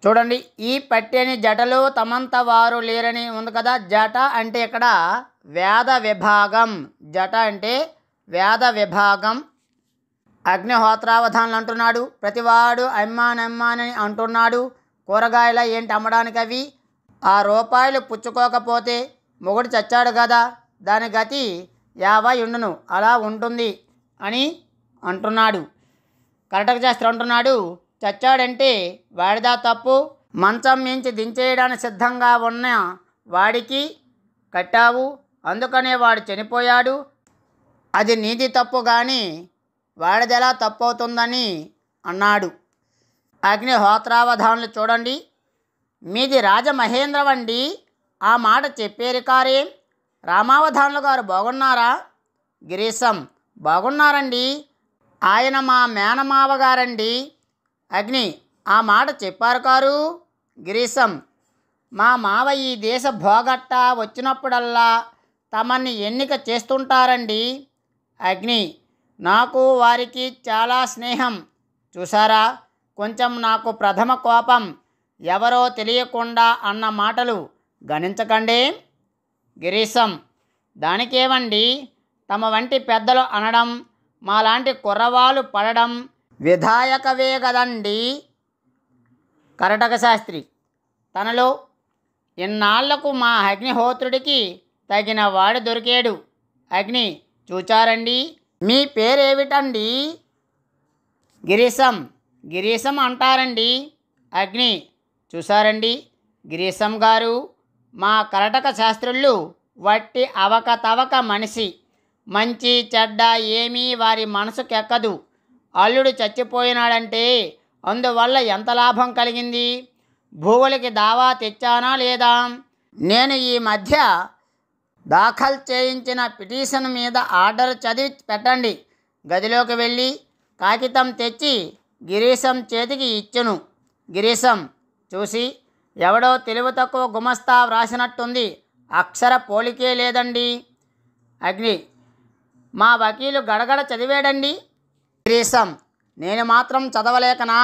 చూడండి, ఈ పట్టెని జటలో తమంత వారు లేరని ఉంది కదా. జట అంటే ఇక్కడ వేద విభాగం, జట అంటే వేద విభాగం. అగ్నిహోత్రావధానులు అంటున్నాడు, ప్రతివాడు అమ్మానమ్మానని అంటున్నాడు. కూరగాయల ఏంటి అమ్మడానికి అవి? ఆ రూపాయలు పుచ్చుకోకపోతే మొగుడు చచ్చాడు కదా, దాని గతి 50 ఉండును, అలా ఉంటుంది అని అంటున్నాడు. కరటక శాస్త్రి అంటున్నాడు, చచ్చాడంటే వాడిదా తప్పు, మంచం మించి దించేయడానికి సిద్ధంగా ఉన్న వాడికి కట్టావు, అందుకనే వాడు చనిపోయాడు. అది నీది తప్పు కానీ వాడిదెలా తప్పు అవుతుందని అన్నాడు. అగ్నిహోత్రావధానులు చూడండి, మీది రాజమహేంద్రవండి, ఆ మాట చెప్పేరు కారేం? రామావధానులు గారు బాగున్నారా? గిరీశం, బాగున్నారండి, ఆయన మా మేనమావ గారండి. అగ్ని, ఆ మాట చెప్పారు కారు? గిరీశం, మా మావ ఈ దేశ భోగట్ట వచ్చినప్పుడల్లా తమన్ని ఎన్నిక చేస్తుంటారండి. అగ్ని, నాకు వారికి చాలా స్నేహం. చూసారా, కొంచెం నాకు ప్రథమ కోపం, ఎవరో తెలియకుండా అన్న మాటలు గణించకండి. గిరీశం, దానికేమండి, తమ వంటి పెద్దలు అనడం, మాలాంటి కుర్రవాళ్ళు పడడం విధాయకవే కదండి. కరటక శాస్త్రి, తనలో ఇన్నాళ్లకు మా అగ్నిహోత్రుడికి తగిన వాడు దొరికాడు. అగ్ని, చూచారండి, మీ పేరేమిటండి? గిరీశం, గిరీశం అంటారండి. అగ్ని, చూసారండి, గిరీశం గారు మా కరటక శాస్త్రులు వట్టి అవకతవక మనిషి, మంచి చెడ్డ ఏమీ వారి మనసుకెక్కదు. అల్లుడు చచ్చిపోయినాడంటే అందువల్ల ఎంత లాభం కలిగింది? భూవులకి దావా తెచ్చానా లేదా? నేను ఈ మధ్య దాఖలు చేయించిన పిటిషన్ మీద ఆర్డర్ చదివి పెట్టండి. గదిలోకి వెళ్ళి కాగితం తెచ్చి గిరీశం చేతికి ఇచ్చును. గిరీశం చూసి, ఎవడో తెలివి తక్కువ గుమస్తా వ్రాసినట్టుంది, అక్షర పోలికే లేదండి. అగ్ని, మా వకీలు గడగడ చదివాడండి. గిరీశం, నేను మాత్రం చదవలేకనా?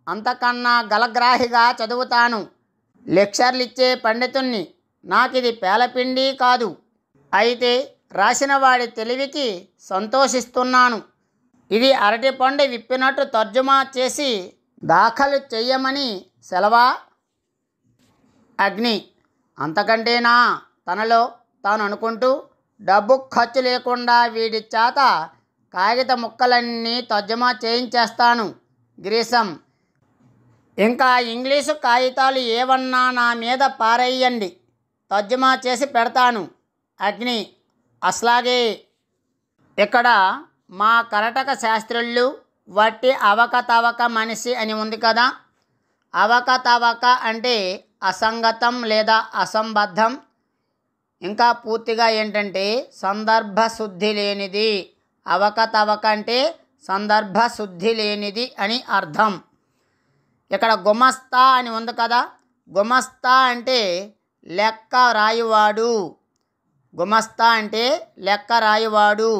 అంతకన్నా గలగ్రాహిగా చదువుతాను. లెక్చర్లు ఇచ్చే పండితుణ్ణి. నాకిది పేలపిండి కాదు. అయితే రాసిన వాడి తెలివికి సంతోషిస్తున్నాను. ఇది అరటిపండు విప్పినట్టు తర్జుమా చేసి దాఖలు చెయ్యమని సెలవా? అగ్ని, అంతకంటేనా? తనలో తాను అనుకుంటూ, డబ్బు ఖర్చు లేకుండా వీడి చేత కాగిత ముక్కలన్నీ తర్జుమా చేయించేస్తాను. గిరీశం, ఇంకా ఇంగ్లీషు కాగితాలు ఏవన్నా నా మీద పారేయండి, తర్జుమా చేసి పెడతాను. అగ్ని, అట్లాగే. ఇక్కడ మా కరటక శాస్త్రులు వట్టి అవకతవక మనిషి అని ఉంది కదా. అవకతవక అంటే అసంగతం లేదా అసంబద్ధం. ఇంకా పూర్తిగా ఏంటంటే సందర్భ శుద్ధి లేనిది. అవకతవక అంటే సందర్భ శుద్ధి లేనిది అని అర్థం. ఇక్కడ గుమస్తా అని ఉంది కదా. గుమస్తా అంటే లెక్క రాయువాడు. గుమస్తా అంటే లెక్క రాయువాడు.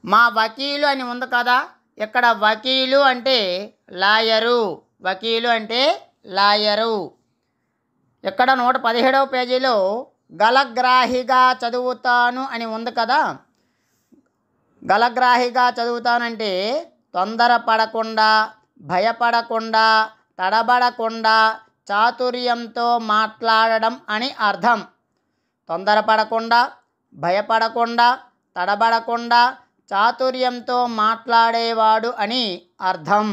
మా వకీలు అని ఉంది కదా. ఇక్కడ వకీలు అంటే లాయరు. వకీలు అంటే లాయరు. ఇక్కడ 117వ పేజీలో గలగ్రాహిగా చదువుతాను అని ఉంది కదా. గలగ్రాహిగా చదువుతానంటే తొందరపడకుండా, భయపడకుండా, తడబడకుండా చాతుర్యంతో మాట్లాడడం అని అర్థం. తొందరపడకుండా, భయపడకుండా, తడబడకుండా చాతుర్యంతో మాట్లాడేవాడు అని అర్థం.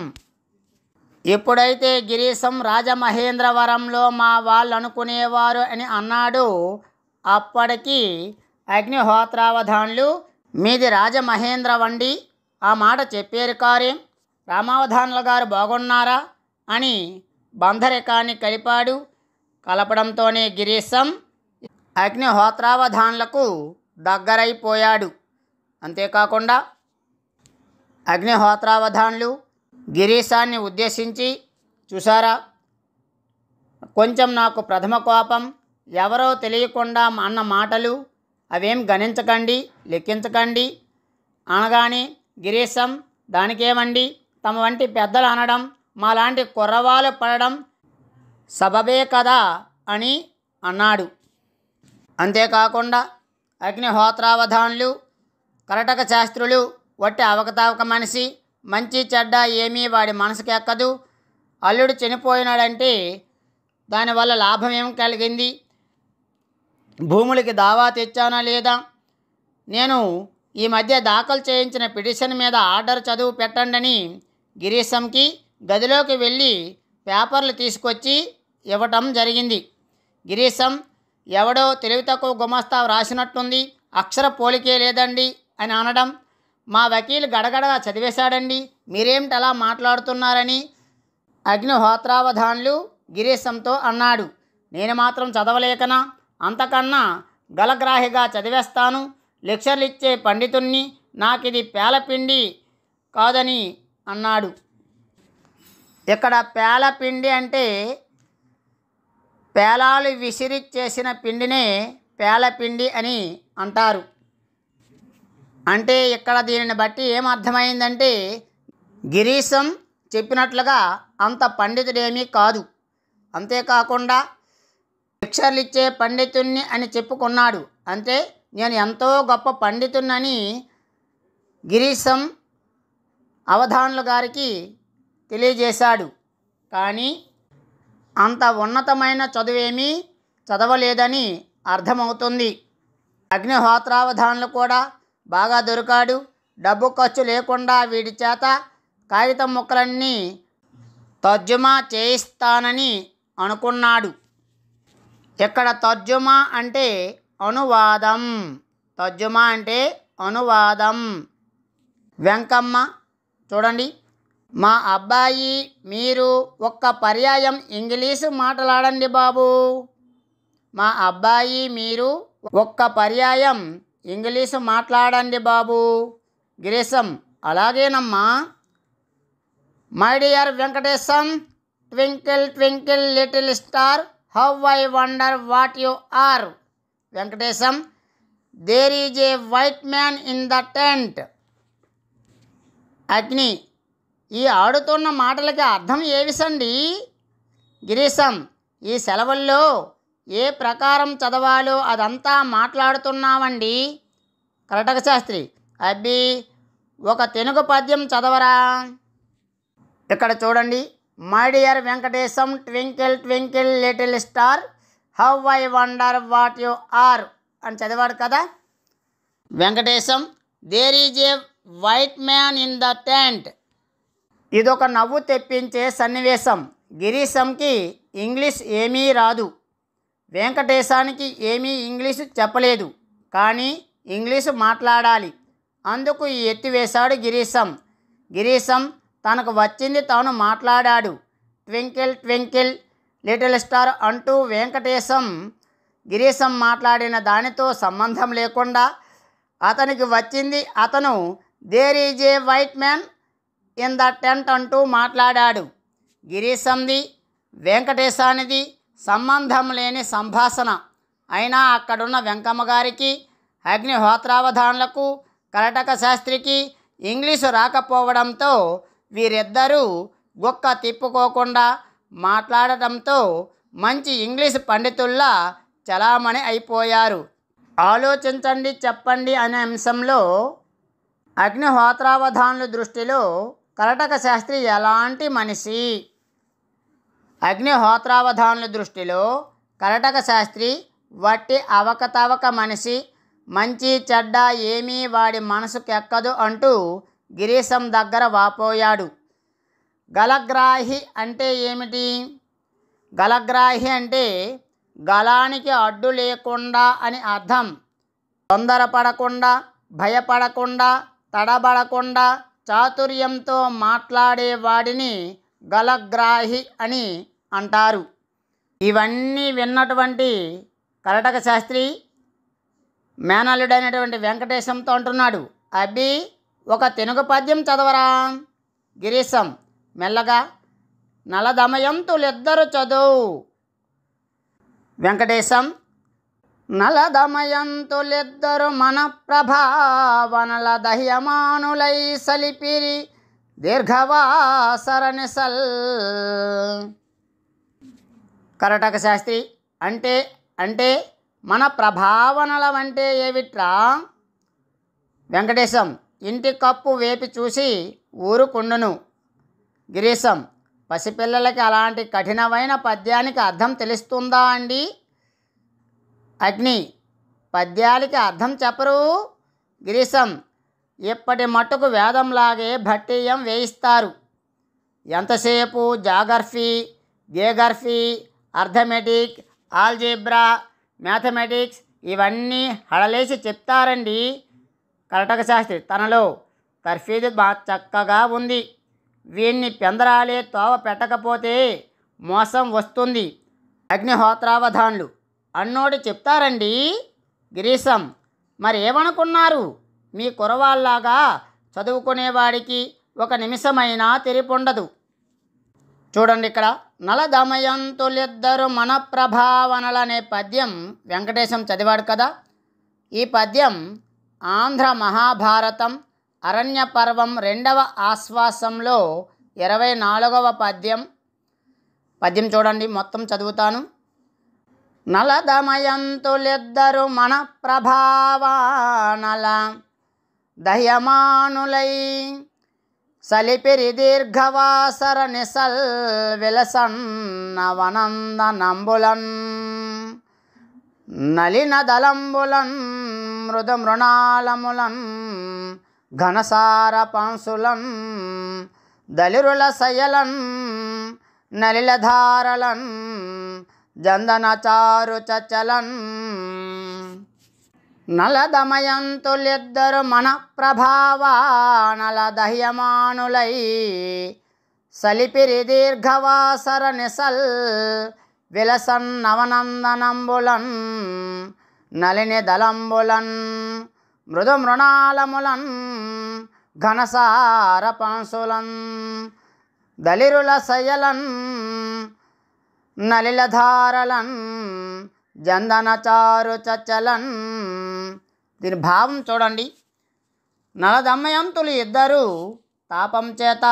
ఎప్పుడైతే గిరీశం రాజమహేంద్రవరంలో మా వాళ్ళు అనుకునేవారు అని అన్నాడు, అప్పటికి అగ్నిహోత్రావధాన్లు, మీది రాజమహేంద్రవండి, ఆ మాట చెప్పారు కారేం, రామావధానుల గారు బాగున్నారా అని బంధరికాన్ని కలిపాడు. కలపడంతోనే గిరీశం అగ్నిహోత్రావధాన్లకు దగ్గరైపోయాడు. అంతేకాకుండా అగ్నిహోత్రావధాన్లు గిరీశాన్ని ఉద్దేశించి, చూసారా, కొంచెం నాకు ప్రథమ కోపం, ఎవరో తెలియకుండా అన్న మాటలు, అవేం గణించకండి, లెక్కించకండి అనగానే గిరీశం, దానికేమండి, తమ వంటి పెద్దలు అనడం, మాలాంటి కుర్రవాళ్ళు పడడం సబబే కదా అని అన్నాడు. అంతేకాకుండా అగ్నిహోత్రావధాన్లు, కరటక శాస్త్రులు వట్టి అవకతవక మనిషి, మంచి చెడ్డ ఏమీ వాడి మనసుకి ఎక్కదు, అల్లుడు చనిపోయినాడంటే దానివల్ల లాభం ఏం కలిగింది, భూములకి దావా తెచ్చానా లేదా, నేను ఈ మధ్య దాఖలు చేయించిన పిటిషన్ మీద ఆర్డర్ చదువు పెట్టండి గిరీశంకి గదిలోకి వెళ్ళి పేపర్లు తీసుకొచ్చి ఇవ్వటం జరిగింది. గిరీశం, ఎవడో తెలివి తక్కువ గుమస్తా వ్రాసినట్టుంది, అక్షర పోలికే లేదండి అని అనడం, మా వకీలు గడగడగా చదివేశాడండి, మీరేమిటి అలా మాట్లాడుతున్నారని అగ్నిహోత్రావధాన్లు గిరీశంతో అన్నాడు. నేను మాత్రం చదవలేకనా? అంతకన్నా గలగ్రాహిగా చదివేస్తాను. లెక్చర్లు ఇచ్చే పండితుణ్ణి. నాకిది పేలపిండి కాదని అన్నాడు. ఇక్కడ పేలపిండి అంటే పేలాలు విసిరి చేసిన పిండినే పేలపిండి అని అంటారు. అంటే ఇక్కడ దీనిని బట్టి ఏమర్థమైందంటే గిరీశం చెప్పినట్లుగా అంత పండితుడేమీ కాదు. అంతేకాకుండా లెక్చర్లు ఇచ్చే పండితుణ్ణి అని చెప్పుకున్నాడు. అంటే నేను ఎంతో గొప్ప పండితున్నని గిరీశం అవధానుల గారికి తెలియజేశాడు. కానీ అంత ఉన్నతమైన చదువేమీ చదవలేదని అర్థమవుతుంది. అగ్నిహోత్రావధానులు కూడా బాగా దొరికాడు. డబ్బు ఖర్చు లేకుండా వీడి చేత కాగితం ముక్కలన్నీ తర్జుమా చేయిస్తానని అనుకున్నాడు. ఇక్కడ తర్జుమా అంటే అనువాదం. తర్జుమా అంటే అనువాదం. వెంకమ్మ చూడండి, మా అబ్బాయి మీరు ఒక్క పర్యాయం ఇంగ్లీషు మాట్లాడండి బాబు. మా అబ్బాయి మీరు ఒక్క పర్యాయం ఇంగ్లీషు మాట్లాడండి బాబు. గిరీశం అలాగేనమ్మా. My dear Venkatesam, twinkle twinkle little star, how I wonder what you are. Venkatesam, there is a white man in the tent. అగ్ని, ఈ ఆడుతున్న మాటలకి అర్థం ఏవిసండి. గిరీశం, ఈ సెలవుల్లో ఏ ప్రకారం చదవాలో అదంతా మాట్లాడుతున్నామండి. కరటక శాస్త్రి, అబ్బి ఒక తెలుగు పద్యం చదవరా. ఇక్కడ చూడండి, my dear Venkatesam, twinkle twinkle little star, how I wonder what you are అని చదివాడు కదా. Venkatesam, there is a white man in the tent. ఇదొక నవ్వు తెప్పించే సన్నివేశం. గిరీశంకి ఇంగ్లీష్ ఏమీ రాదు, వెంకటేశానికి ఏమీ ఇంగ్లీషు చెప్పలేదు, కానీ ఇంగ్లీషు మాట్లాడాలి. అందుకు ఎత్తివేశాడు గిరీశం. గిరీశం తనకు వచ్చింది తాను మాట్లాడాడు. ట్వింకిల్ ట్వింకిల్ లిటిల్ స్టార్ అంటూ గిరీశం మాట్లాడిన దానితో సంబంధం లేకుండా అతనికి వచ్చింది అతను there is a white man in the tent అంటూ మాట్లాడాడు. గిరీశంది వెంకటేశానిది సంబంధం లేని సంభాషణ. అయినా అక్కడున్న వెంకమ్మ గారికి, అగ్నిహోత్రావధానులకు, కరటక శాస్త్రికి ఇంగ్లీషు రాకపోవడంతో వీరిద్దరూ గుక్క తిప్పుకోకుండా మాట్లాడటంతో మంచి ఇంగ్లీషు పండితుల్లా చలామణి అయిపోయారు. ఆలోచించండి చెప్పండి అనే అంశంలో అగ్నిహోత్రావధానుల దృష్టిలో కరటక శాస్త్రి ఎలాంటి మనిషి? అగ్నిహోత్రావధానుల దృష్టిలో కరటక శాస్త్రి వట్టి అవకతవక మనిషి, మంచి చెడ్డ ఏమీ వాడి మనసుకెక్కదు అంటూ గిరీశం దగ్గర వాపోయాడు. గలగ్రాహి అంటే ఏమిటి? గలగ్రాహి అంటే గలానికి అడ్డు లేకుండా అని అర్థం. తొందరపడకుండా, భయపడకుండా, తడబడకుండా చాతుర్యంతో మాట్లాడేవాడిని గలగ్రాహి అని అంటారు. ఇవన్నీ విన్నటువంటి కరటక శాస్త్రి మేనల్లుడైనటువంటి వెంకటేశంతో అంటున్నాడు, అబ్బి ఒక తెలుగు పద్యం చదవరా. గిరీశం మెల్లగా, నలదమయంతులిద్దరు చదువు. వెంకటేశం, నలదమయంతులిద్దరు మన ప్రభావనల దహ్యమానులై సలిపిరి దీర్ఘవాసరనిసల్. కరటక శాస్త్రి, అంటే మన ప్రభావనల అంటే ఏవిట్రా? వెంకటేశం, ఇంటి కప్పు వేపి చూసి ఊరుకుండును. గిరీశం, పసిపిల్లలకి అలాంటి కఠినమైన పద్యానికి అర్థం తెలుస్తుందా అండి? అగ్ని, పద్యాలకి అర్థం చెప్పరు. గిరీశం, ఇప్పటి మట్టుకు వేదంలాగే భట్టీయం వేయిస్తారు. ఎంతసేపు geography, Geography, arithmetic, algebra, mathematics ఇవన్నీ హడలేసి చెప్తారండి. కరటక శాస్త్రి తనలో తర్ఫీదు చక్కగా ఉంది. వీన్ని పెందరాలే తోవ పెట్టకపోతే మోసం వస్తుంది. అగ్నిహోత్రావధానులు అన్నోడు చెప్తారండి. గిరీశం, మరి ఏమనుకున్నారు? మీ కురవాళ్ళలాగా చదువుకునేవాడికి ఒక నిమిషమైనా తెరిపుండదు. చూడండి, ఇక్కడ నలదమయంతులిద్దరు మన ప్రభావనలనే పద్యం వెంకటేశం చదివాడు కదా. ఈ పద్యం ఆంధ్ర మహాభారతం అరణ్య పర్వం 2వ ఆశ్వాసంలో 24వ పద్యం. చూడండి, మొత్తం చదువుతాను. నలదమయంతులిద్దరు మన ప్రభావనల దహ్యమానులై సలిపిరి దీర్ఘవాసర నిసల్ విలసన్న వనందనంబులన్ నలిన దళంబులన్ మృదు మృణాలములన్ ఘనసార పంసులన్ దళిరుల శయలన్ నలిలధారలన్ జందన చారు చచలన్. నల దమయంతులిద్దరు మన ప్రభావా నల దహ్యమానులై సలిపిరి దీర్ఘవాసర నిసల్ విలసన్ నవనందనంబులన్ నలిని దళంబులన్ మృదు మృణాలములన్ ఘనసార పంసులన్ దళిరుల శయలన్ నలిలధారలన్ జందనచారు చచ్చలన్. దీని భావం చూడండి. నలదమయంతులు ఇద్దరు తాపం చేత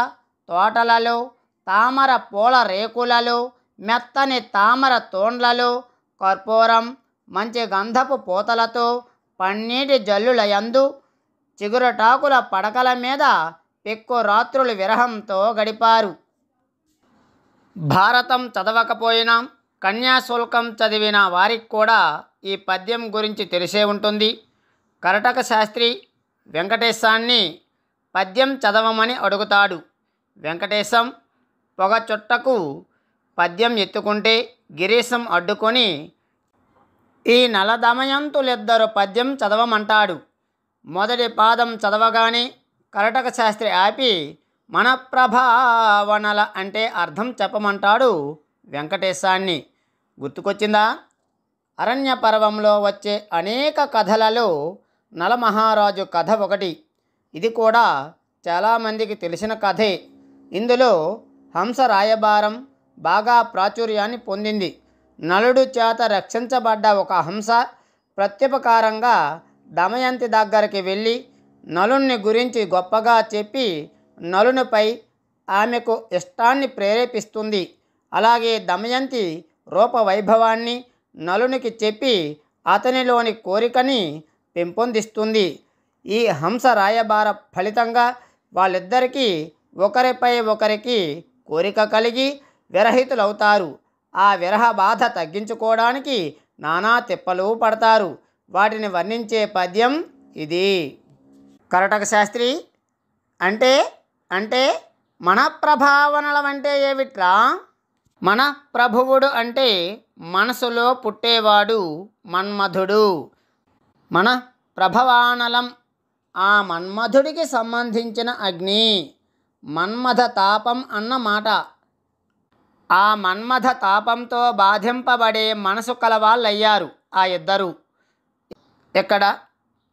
తోటలలో తామర పూల రేకులలో మెత్తని తామర తోండ్లలో కర్పూరం మంచి గంధపు పూతలతో పన్నీటి జల్లుల యందు చిగురటాకుల పడకల మీద పెక్కు రాత్రులు విరహంతో గడిపారు. భారతం చదవకపోయినా కన్యాశుల్కం చదివిన వారికి కూడా ఈ పద్యం గురించి తెలిసే ఉంటుంది. కరటక శాస్త్రి వెంకటేశాన్ని పద్యం చదవమని అడుగుతాడు. వెంకటేశం పొగ చుట్టకు పద్యం ఎత్తుకుంటే గిరీశం అడ్డుకొని ఈ నలదమయంతులిద్దరు పద్యం చదవమంటాడు. మొదటి పాదం చదవగానే కరటక శాస్త్రి ఆపి మన ప్రభావనల అంటే అర్థం చెప్పమంటాడు వెంకటేశాన్ని. గుర్తుకొచ్చిందా? అరణ్య పర్వంలో వచ్చే అనేక కథలలో నలమహారాజు కథ ఒకటి. ఇది కూడా చాలామందికి తెలిసిన కథే. ఇందులో హంస రాయబారం బాగా ప్రాచుర్యాన్ని పొందింది. నలుడు చేత రక్షించబడ్డ ఒక హంస ప్రత్యుపకారంగా దమయంతి దగ్గరికి వెళ్ళి నలుని గురించి గొప్పగా చెప్పి నలునిపై ఆమెకు ఇష్టాన్ని ప్రేరేపిస్తుంది. అలాగే దమయంతి రూపవైభవాన్ని నలునికి చెప్పి అతనిలోని కోరికని పెంపొందిస్తుంది. ఈ హంస రాయబార ఫలితంగా వాళ్ళిద్దరికీ ఒకరిపై ఒకరికి కోరిక కలిగి విరహితులవుతారు. ఆ విరహ బాధ తగ్గించుకోవడానికి నానా తిప్పలు పడతారు. వాటిని వర్ణించే పద్యం ఇది. కరటక శాస్త్రి అంటే అంటే మన ప్రభావనలం అంటే ఏమిట్రా? మన ప్రభువుడు అంటే మనసులో పుట్టేవాడు మన్మధుడు. మన ప్రభవానలం ఆ మన్మధుడికి సంబంధించిన అగ్ని. మన్మథ తాపం అన్నమాట. ఆ మన్మథ తాపంతో బాధింపబడే మనసు కలవాళ్ళయ్యారు ఆ ఇద్దరు. ఇక్కడ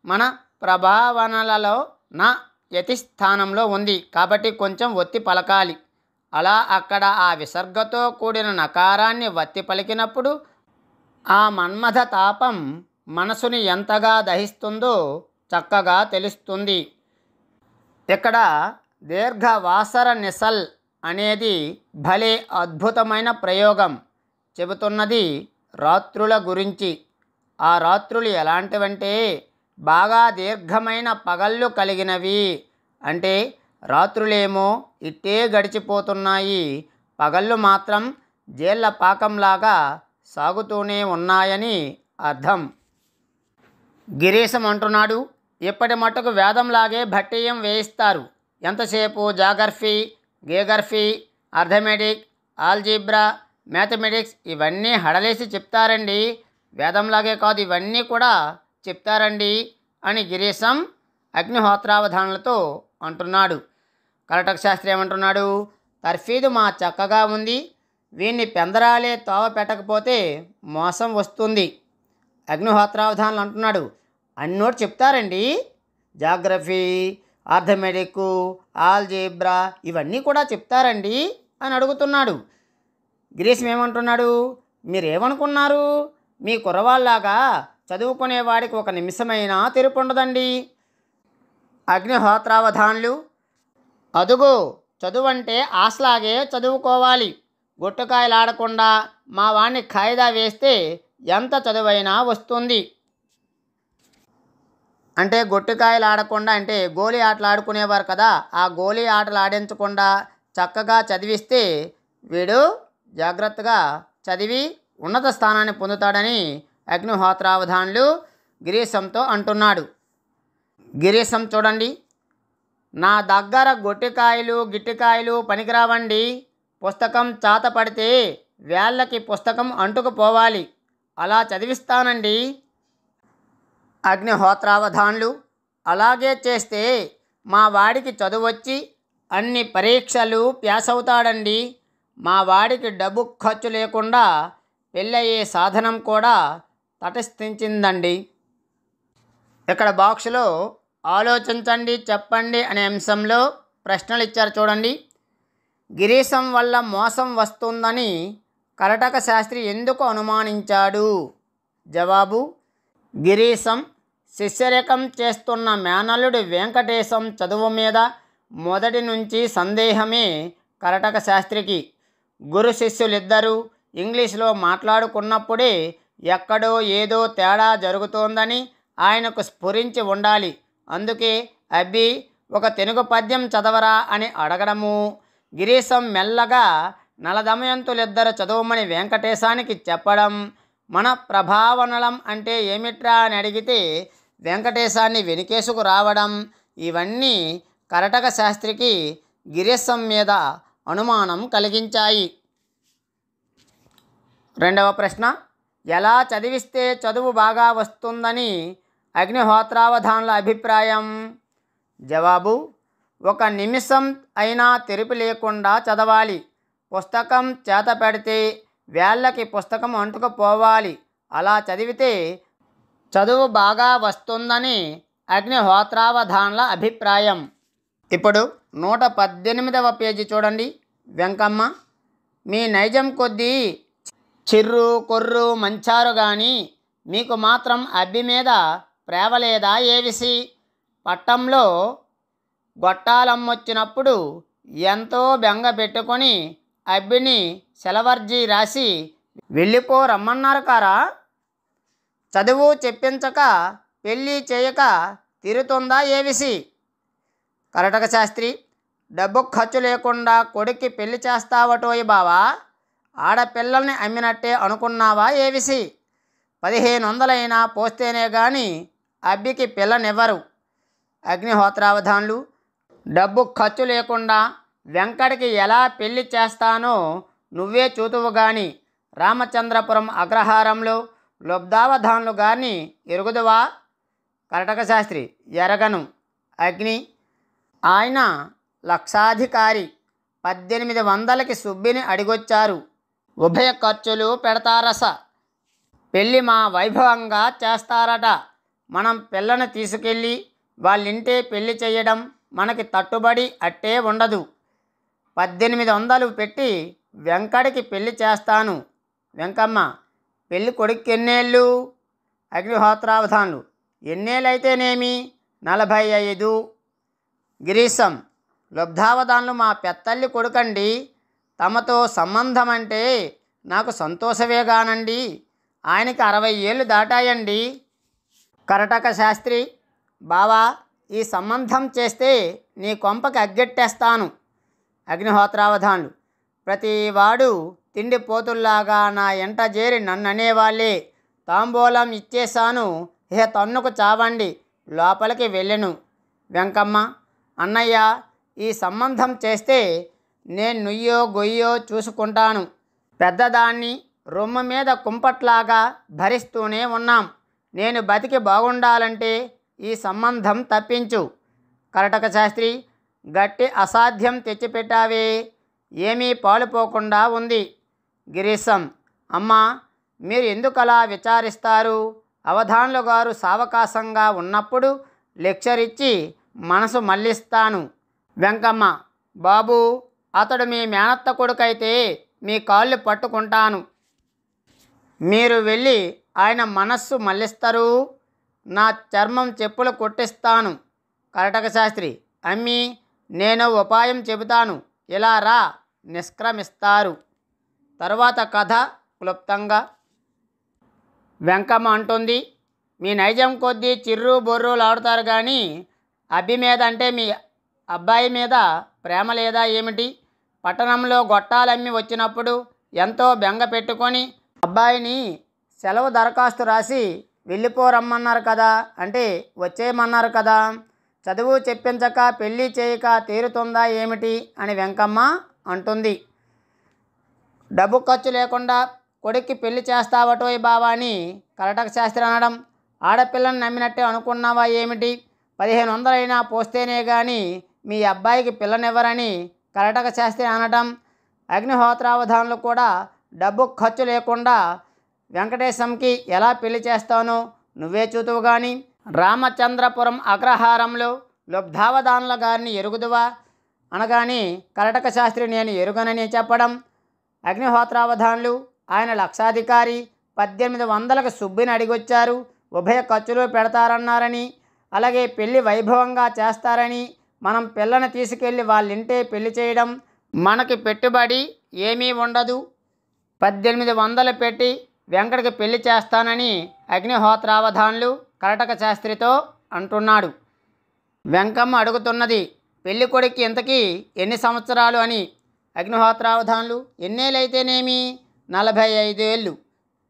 మన ప్రభావనలలో నా యతి స్థానంలో ఉంది కాబట్టి కొంచెం ఒత్తి పలకాలి. అలా అక్కడ ఆ విసర్గతో కూడిన నకారాన్ని వత్తి పలికినప్పుడు ఆ మన్మథ తాపం మనసుని ఎంతగా దహిస్తుందో చక్కగా తెలుస్తుంది. ఇక్కడ దీర్ఘవాసర నిసల్ అనేది భలే అద్భుతమైన ప్రయోగం. చెబుతున్నది రాత్రుల గురించి. ఆ రాత్రులు ఎలాంటివంటే బాగా దీర్ఘమైన పగళ్ళు కలిగినవి. అంటే రాత్రులేమో ఇట్టే గడిచిపోతున్నాయి, పగళ్ళు మాత్రం జేళ్ల పాకంలాగా సాగుతూనే ఉన్నాయని అర్థం. గిరీశం అంటున్నాడు, ఇప్పటి మట్టుకు వేదంలాగే భట్టీయం వేయిస్తారు. ఎంతసేపు జాగ్రఫీ, గేగ్రఫీ, అర్థమెటిక్, ఆల్జీబ్రా, మ్యాథమెటిక్స్ ఇవన్నీ హడలేసి చెప్తారండి. వేదంలాగే కాదు ఇవన్నీ కూడా చెప్తారండి అని గిరీశం అగ్నిహోత్రావధానులతో అంటున్నాడు. కరటక శాస్త్రి ఏమంటున్నాడు? తర్ఫీదు మా చక్కగా ఉంది, వీన్ని పెందరాలే తోవ పెట్టకపోతే మోసం వస్తుంది. అగ్నిహోత్రావధానులు అంటున్నాడు, అన్నోటి చెప్తారండి, జాగ్రఫీ, ఆర్థమెటిక్, ఆల్జీబ్రా ఇవన్నీ కూడా చెప్తారండి అని అడుగుతున్నాడు. గిరీశం ఏమంటున్నాడు? మీరేమనుకున్నారు? మీ కుర్రవాళ్ళలాగా చదువుకునేవాడికి ఒక నిమిషమైనా తెరుపు ఉండదండి. అగ్నిహోత్రావధానులు, అదుగో చదువంటే ఆశలాగే చదువుకోవాలి. గొట్టుకాయలాడకుండా మా వాణ్ణి ఖాయిదా వేస్తే ఎంత చదువైనా వస్తుంది. అంటే గొట్టుకాయలు ఆడకుండా అంటే గోలీ ఆటలు ఆడుకునేవారు కదా, ఆ గోలీ ఆటలు ఆడించకుండా చక్కగా చదివిస్తే వీడు జాగ్రత్తగా చదివి ఉన్నత స్థానాన్ని పొందుతాడని అగ్నిహోత్రావధానులు గిరీశంతో అంటున్నాడు. గిరీశం చూడండి, నా దగ్గర గొట్టికాయలు గిట్టికాయలు పనికిరావండి. పుస్తకం చాత పడితే వేళ్ళకి పుస్తకం అంటుకుపోవాలి, అలా చదివిస్తానండి. అగ్నిహోత్రావధాన్లు అలాగే చేస్తే మా వాడికి చదువొచ్చి అన్ని పరీక్షలు ప్యాస్ అవుతాడండి. మా వాడికి డబ్బు ఖర్చు లేకుండా పెళ్ళయ్యే సాధనం కూడా తటస్థించిందండి. ఇక్కడ బాక్స్లో ఆలోచించండి చెప్పండి అనే అంశంలో ప్రశ్నలు ఇచ్చారు చూడండి. గిరీశం వల్ల మోసం వస్తుందని కరటక శాస్త్రి ఎందుకు అనుమానించాడు? జవాబు: గిరీశం శిష్యరికం చేస్తున్న మేనల్లుడు వెంకటేశం చదువు మీద మొదటి నుంచి సందేహమే కరటక శాస్త్రికి. గురు శిష్యులిద్దరూ ఇంగ్లీష్లో మాట్లాడుకున్నప్పుడే ఎక్కడో ఏదో తేడా జరుగుతోందని ఆయనకు స్ఫురించి ఉండాలి. అందుకే అబ్బి ఒక తెలుగు పద్యం చదవరా అని అడగడము, గిరీశం మెల్లగా నలదమయంతులిద్దరు చదవమని వెంకటేశానికి చెప్పడం, మన ప్రభావనలం అంటే ఏమిట్రా అని అడిగితే వెంకటేశాన్ని వెనుకేసుకు రావడం, ఇవన్నీ కరటక శాస్త్రికి గిరీశం మీద అనుమానం కలిగించాయి. రెండవ ప్రశ్న: ఎలా చదివిస్తే చదువు బాగా వస్తుందని అగ్నిహోత్రావధాన్ల అభిప్రాయం? జవాబు: ఒక నిమిషం అయినా తెరిపి లేకుండా చదవాలి. పుస్తకం చేత పెడితే వేళ్ళకి పుస్తకం అంటుకుపోవాలి. అలా చదివితే చదువు బాగా వస్తుందని అగ్నిహోత్రావధాన్ల అభిప్రాయం. ఇప్పుడు 118వ పేజీ చూడండి. వెంకమ్మ: మీ నైజం కొద్దీ చిర్రు కొర్రు మంచారు గాని మీకు మాత్రం అబ్బి మీద ప్రేవలేదా ఏవిసి? పట్టంలో గొట్టాలమ్మొచ్చినప్పుడు ఎంతో బెంగ పెట్టుకొని అబ్బిని సెలవర్జీ రాసి వెళ్ళిపో రమ్మన్నారు కారా? చదువు చెప్పించక పెళ్ళి చేయక తీరుతుందా ఏవిసి? కరటక శాస్త్రి: డబ్బు ఖర్చు లేకుండా కొడుక్కి పెళ్లి చేస్తావటోయ్ బావా, ఆడపిల్లల్ని అమ్మినట్టే అనుకున్నావా ఏవిసి? 1500 పోస్తేనే కానీ అబ్బికి పిల్లనివ్వరు. అగ్నిహోత్రావధాన్లు: డబ్బు ఖర్చు లేకుండా వెంకటకి ఎలా పెళ్లి చేస్తానో నువ్వే చూతువు గాని రామచంద్రపురం అగ్రహారంలో లబ్ధావధాన్లు గారిని ఎరుగుదువా? కరటక శాస్త్రి: ఎరగను. అగ్ని: ఆయన లక్షాధికారి. 1800కి సుబ్బిని అడిగొచ్చారు. ఉభయ ఖర్చులు పెడతారస. పెళ్ళి మా వైభవంగా చేస్తారట. మనం పిల్లని తీసుకెళ్ళి వాళ్ళింటే పెళ్లి చేయడం మనకి తట్టుబడి అట్టే ఉండదు. 1800 పెట్టి వెంకడికి పెళ్లి చేస్తాను. వెంకమ్మ: పెళ్ళి కొడుక్కి ఎన్నేళ్ళు? అగ్నిహోత్రావధాన్లు: ఎన్నేళ్ళైతేనేమి, 45. గిరీశం: లబ్ధావధాన్లు మా పెత్తల్లి కొడుకండి. తమతో సంబంధం అంటే నాకు సంతోషమేగానండి. ఆయనకి 60 ఏళ్ళు దాటాయండి. కరటక శాస్త్రి: బావా, ఈ సంబంధం చేస్తే నీ కొంపకి అగ్గెట్టేస్తాను. అగ్నిహోత్రావధాన్లు: ప్రతివాడు తిండిపోతుల్లాగా నా ఎంట చేరి నన్ననేవాళ్ళే. తాంబూలం ఇచ్చేశాను, ఇహ తన్నుకు చావండి, లోపలికి వెళ్ళెను. వెంకమ్మ: అన్నయ్య, ఈ సంబంధం చేస్తే నేను నుయ్యో గొయ్యో చూసుకుంటాను. పెద్దదాన్ని రొమ్ము మీద కుంపట్లాగా భరిస్తూనే ఉన్నాం. నేను బతికి బాగుండాలంటే ఈ సంబంధం తప్పించు. కరటక శాస్త్రి: గట్టి అసాధ్యం తెచ్చిపెట్టావే, ఏమీ పాలుపోకుండా ఉంది. గిరీశం: అమ్మా, మీరు ఎందుకలా విచారిస్తారు? అవధాన్లు గారు సావకాశంగా ఉన్నప్పుడు లెక్చర్ ఇచ్చి మనసు మళ్ళిస్తాను. వెంకమ్మ: బాబు, అతడు మీ మేనత్త కొడుకైతే మీ కాళ్ళు పట్టుకుంటాను. మీరు వెళ్ళి ఆయన మనస్సు మళ్ళిస్తారు. నా చర్మం చెప్పులు కొట్టిస్తాను. కరటక శాస్త్రి: అమ్మి, నేను ఉపాయం చెబుతాను, ఇలా రా. నిష్క్రమిస్తారు. తరువాత కథ క్లుప్తంగా. వెంకమ్మ అంటుంది: మీ నైజం కొద్దీ చిర్రు బొర్రులు ఆడుతారు కానీ అబ్బి మీద అంటే మీ అబ్బాయి మీద ప్రేమ లేదా ఏమిటి? పట్టణంలో గొట్టాలమ్మి వచ్చినప్పుడు ఎంతో బెంగ పెట్టుకొని అబ్బాయిని సెలవు దరఖాస్తు రాసి వెళ్ళిపోరమ్మన్నారు కదా, అంటే వచ్చేయమన్నారు కదా. చదువు చెప్పించక పెళ్ళి చేయక తీరుతుందా ఏమిటి అని వెంకమ్మ అంటుంది. డబ్బు ఖర్చు లేకుండా కొడుక్కి పెళ్లి చేస్తావటోయ్ బావా అని కరటక శాస్త్రి అనడం, ఆడపిల్లని నమ్మినట్టే అనుకున్నావా ఏమిటి? 1500 పోస్తేనే కానీ మీ అబ్బాయికి పిల్లనివ్వరని కరటక శాస్త్రి అనటం. అగ్నిహోత్రావధానులు కూడా డబ్బు ఖర్చు లేకుండా వెంకటేశంకి ఎలా పెళ్లి చేస్తానో నువ్వే చూతువు గాని. రామచంద్రపురం అగ్రహారంలో లుబ్ధావధానుల గారిని ఎరుగుదువా అనగాని కరటక శాస్త్రి నేను ఎరుగనని చెప్పడం. అగ్నిహోత్రావధానులు ఆయన లక్షాధికారి, 1800కి సుబ్బిని అడిగొచ్చారు, ఉభయ ఖర్చులు పెడతారన్నారని, అలాగే పెళ్లి వైభవంగా చేస్తారని, మనం పిల్లని తీసుకెళ్ళి వాళ్ళింటే పెళ్లి చేయడం, మనకి పెట్టుబడి ఏమీ ఉండదు, 1800 పెట్టి వెంకటకి పెళ్లి చేస్తానని అగ్నిహోత్రావధానులు కరటక శాస్త్రితో అంటున్నాడు. వెంకమ్మ అడుగుతున్నది పెళ్లి కొడుక్కి ఇంతకీ ఎన్ని సంవత్సరాలు అని. అగ్నిహోత్రావధానులు ఎన్నేళ్ళైతేనేమి, 45 ఏళ్ళు.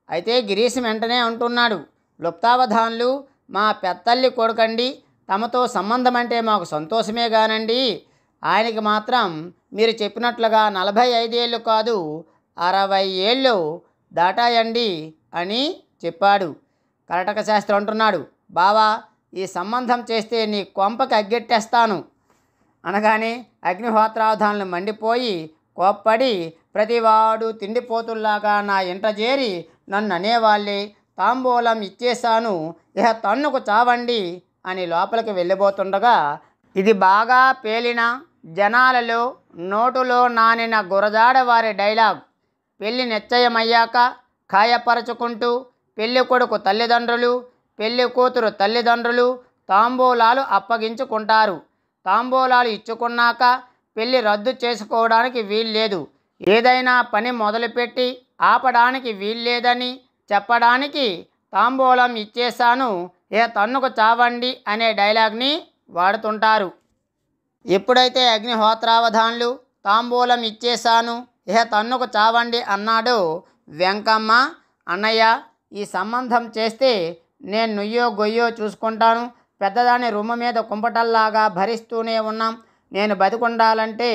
అయితే గిరీశం వెంటనే అంటున్నాడు, లుప్తావధానులు మా పెద్దల్లి కొడుకండి, తమతో సంబంధం అంటే మాకు సంతోషమే గానండి, ఆయనకి మాత్రం మీరు చెప్పినట్లుగా 45 ఏళ్ళు కాదు 60 ఏళ్ళు దాటాయండి అని చెప్పాడు. కరటక శాస్త్రి అంటున్నాడు, బావా ఈ సంబంధం చేస్తే నీ కొంపకి అగ్గెట్టేస్తాను అనగానే అగ్నిహోత్రావధానులు మండిపోయి కోప్పడి, ప్రతివాడు తిండిపోతుల్లాగా నా ఇంట చేరి నన్ను అనేవాళ్ళే, తాంబూలం ఇచ్చేశాను, ఇహ తన్నుకు చావండి అని లోపలికి వెళ్ళిపోతుండగా ఇది బాగా పేలిన జనాలలో నోటులో నానిన గురజాడ వారి డైలాగ్. పెళ్లి నిశ్చయమయ్యాక ఖాయపరచుకుంటూ పెళ్లి కొడుకు తల్లిదండ్రులు, పెళ్లి కూతురు తల్లిదండ్రులు తాంబూలాలు అప్పగించుకుంటారు. తాంబూలాలు ఇచ్చుకున్నాక పెళ్లి రద్దు చేసుకోవడానికి వీల్లేదు, ఏదైనా పని మొదలుపెట్టి ఆపడానికి వీల్లేదని చెప్పడానికి తాంబూలం ఇచ్చేశాను, ఏ తన్నుకు చావండి అనే డైలాగ్ని వాడుతుంటారు. ఎప్పుడైతే అగ్నిహోత్రావధానులు తాంబూలం ఇచ్చేశాను, ఇహ తన్నుకు చావండి అన్నాడు, వెంకమ్మ అన్నయ్య ఈ సంబంధం చేస్తే నేను నుయ్యో గొయ్యో చూసుకుంటాను, పెద్దదాని రొమ్ము మీద కుంపటల్లాగా భరిస్తూనే ఉన్నాం, నేను బతికుండాలంటే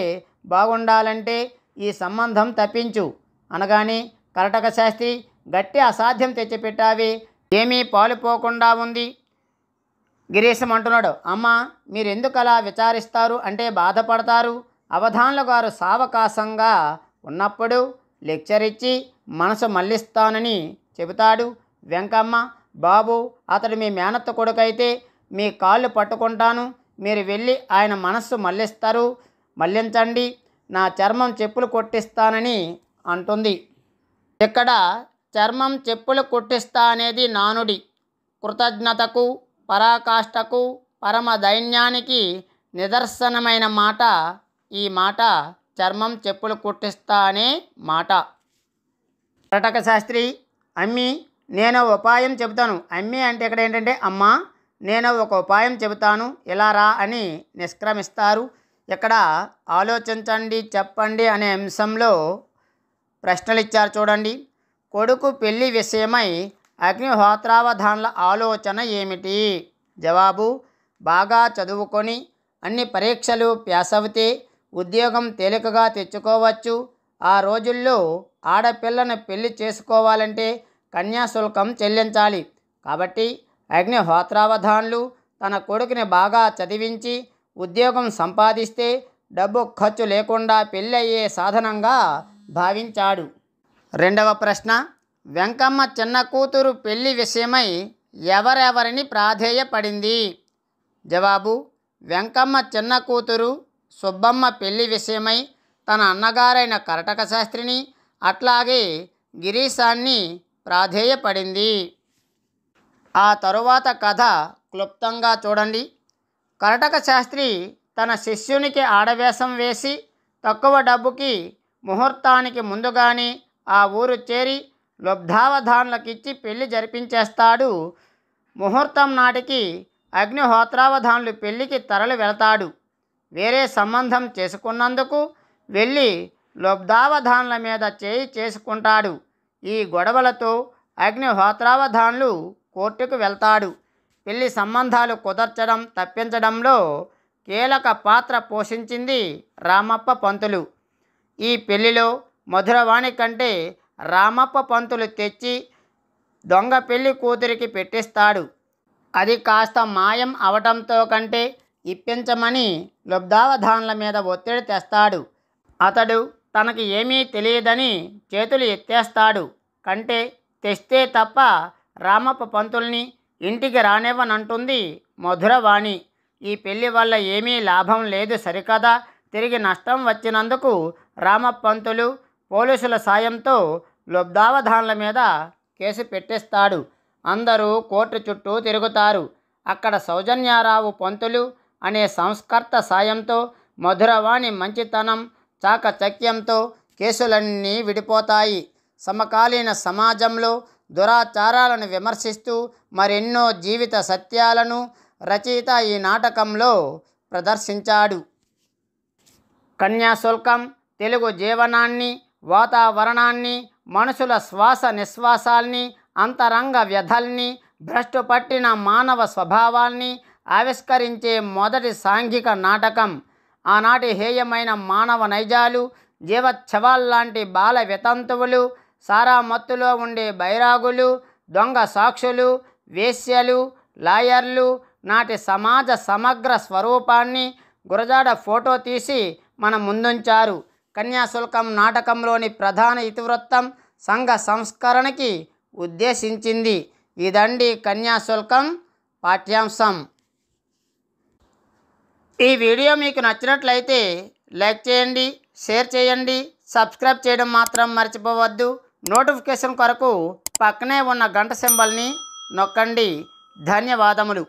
బాగుండాలంటే ఈ సంబంధం తప్పించు అనగానే కరటక శాస్త్రి గట్టి అసాధ్యం తెచ్చిపెట్టావి, ఏమీ పాలుపోకుండా ఉంది. గిరీశం అంటున్నాడు, అమ్మ మీరెందుకు అలా విచారిస్తారు అంటే బాధపడతారు, అవధానుల గారు సావకాశంగా ఉన్నప్పుడు లెక్చర్ ఇచ్చి మనసు మళ్ళిస్తానని చెబుతాడు. వెంకమ్మ బాబు అతడు మీ మేనత్త కొడుకైతే మీ కాళ్ళు పట్టుకుంటాను, మీరు వెళ్ళి ఆయన మనస్సు మళ్ళిస్తారు, మళ్ళించండి, నా చర్మం చెప్పులు కొట్టిస్తానని అంటుంది. ఇక్కడ చర్మం చెప్పులు కొట్టిస్తా అనేది నానుడి. కృతజ్ఞతకు, పరాకాష్ఠకు, పరమ దైన్యానికి నిదర్శనమైన మాట ఈ మాట, చర్మం చెప్పులు కుట్టిస్తా అనే మాట. కరటక శాస్త్రి అమ్మి నేను ఉపాయం చెబుతాను, అమ్మి అంటే ఇక్కడ ఏంటంటే అమ్మ, నేను ఒక ఉపాయం చెబుతాను ఇలా రా అని నిష్క్రమిస్తారు. ఇక్కడ ఆలోచించండి చెప్పండి అనే అంశంలో ప్రశ్నలు ఇచ్చారు చూడండి. కొడుకు పెళ్లి విషయమై అగ్నిహోత్రావధానుల ఆలోచన ఏమిటి? జవాబు, బాగా చదువుకొని అన్ని పరీక్షలు ప్యాసవుతే ఉద్యోగం తేలికగా తెచ్చుకోవచ్చు. ఆ రోజుల్లో ఆడపిల్లను పెళ్లి చేసుకోవాలంటే కన్యాశుల్కం చెల్లించాలి. కాబట్టి అగ్నిహోత్రావధానులు తన కొడుకుని బాగా చదివించి ఉద్యోగం సంపాదిస్తే డబ్బు ఖర్చు లేకుండా పెళ్ళి అయ్యే సాధనంగా భావించాడు. రెండవ ప్రశ్న, వెంకమ్మ చిన్న కూతురు పెళ్లి విషయమై ఎవరెవరిని ప్రాధేయపడింది? జవాబు, వెంకమ్మ చిన్న కూతురు సుబ్బమ్మ పెళ్లి విషయమై తన అన్నగారైన కరటక శాస్త్రిని అట్లాగే గిరీశాన్ని ప్రాధేయపడింది. ఆ తరువాత కథ క్లుప్తంగా చూడండి. కరటక శాస్త్రి తన శిష్యునికి ఆడవేషం వేసి తక్కువ డబ్బుకి ముహూర్తానికి ముందుగానే ఆ ఊరు చేరి లుబ్ధావధానులకిచ్చి పెళ్లి జరిపించేస్తాడు. ముహూర్తం నాటికి అగ్నిహోత్రావధానులు పెళ్లికి తరలి వెళతాడు. వేరే సంబంధం చేసుకున్నందుకు వెళ్ళి లుబ్ధావధానుల మీద చేయి చేసుకుంటాడు. ఈ గొడవలతో అగ్నిహోత్రావధానులు కోర్టుకు వెళ్తాడు. పెళ్లి సంబంధాలు కుదర్చడం తప్పించడంలో కీలక పాత్ర పోషించింది రామప్ప పంతులు. ఈ పెళ్లిలో మధురవాణి కంటే రామప్ప పంతులు తెచ్చి దొంగ పెళ్లి కూతురికి పెట్టిస్తాడు. అది కాస్త మాయం అవటంతో కంటే ఇప్పించమని లుబ్ధావధాన్ల మీద ఒత్తిడి తెస్తాడు. అతడు తనకి ఏమీ తెలియదని చేతులు ఎత్తేస్తాడు. కంటే తెస్తే తప్ప రామప్ప పంతుల్ని ఇంటికి రానివ్వనంటుంది మధురవాణి. ఈ పెళ్లి వల్ల ఏమీ లాభం లేదు సరికదా, తిరిగి నష్టం వచ్చినందుకు రామప్ప పంతులు పోలీసుల సాయంతో లుబ్ధావధాన్ల మీద కేసు పెట్టిస్తాడు. అందరూ కోర్టు చుట్టూ తిరుగుతారు. అక్కడ సౌజన్యారావు పంతులు అనే సంస్కర్త సాయంతో, మధురవాణి మంచితనం చాకచక్యంతో కేసులన్నీ విడిపోతాయి. సమకాలీన సమాజంలో దురాచారాలను విమర్శిస్తూ మరెన్నో జీవిత సత్యాలను రచయిత ఈ నాటకంలో ప్రదర్శించాడు. కన్యాశుల్కం తెలుగు జీవనాన్ని, వాతావరణాన్ని, మనుషుల శ్వాస నిశ్వాసాల్ని, అంతరంగ వ్యధల్ని, భ్రష్టు పట్టిన మానవ స్వభావాల్ని ఆవిష్కరించే మొదటి సాంఘిక నాటకం. ఆనాటి హేయమైన మానవ నైజాలు, జీవచ్ఛవాల్లాంటి బాల వితంతువులు, సారామత్తులో ఉండే బైరాగులు, దొంగ సాక్షులు, వేశ్యలు, లాయర్లు, నాటి సమాజ సమగ్ర స్వరూపాన్ని గురజాడ ఫోటో తీసి మన ముందుంచారు. కన్యాశుల్కం నాటకంలోని ప్రధాన ఇతివృత్తం సంఘ సంస్కరణకి ఉద్దేశించింది. ఇదండి కన్యాశుల్కం పాఠ్యాంశం. ఈ వీడియో మీకు నచ్చినట్లయితే లైక్ చేయండి, షేర్ చేయండి, సబ్స్క్రైబ్ చేయడం మాత్రం మర్చిపోవద్దు. నోటిఫికేషన్ కొరకు పక్కనే ఉన్న గంట సింబల్ని నొక్కండి. ధన్యవాదములు.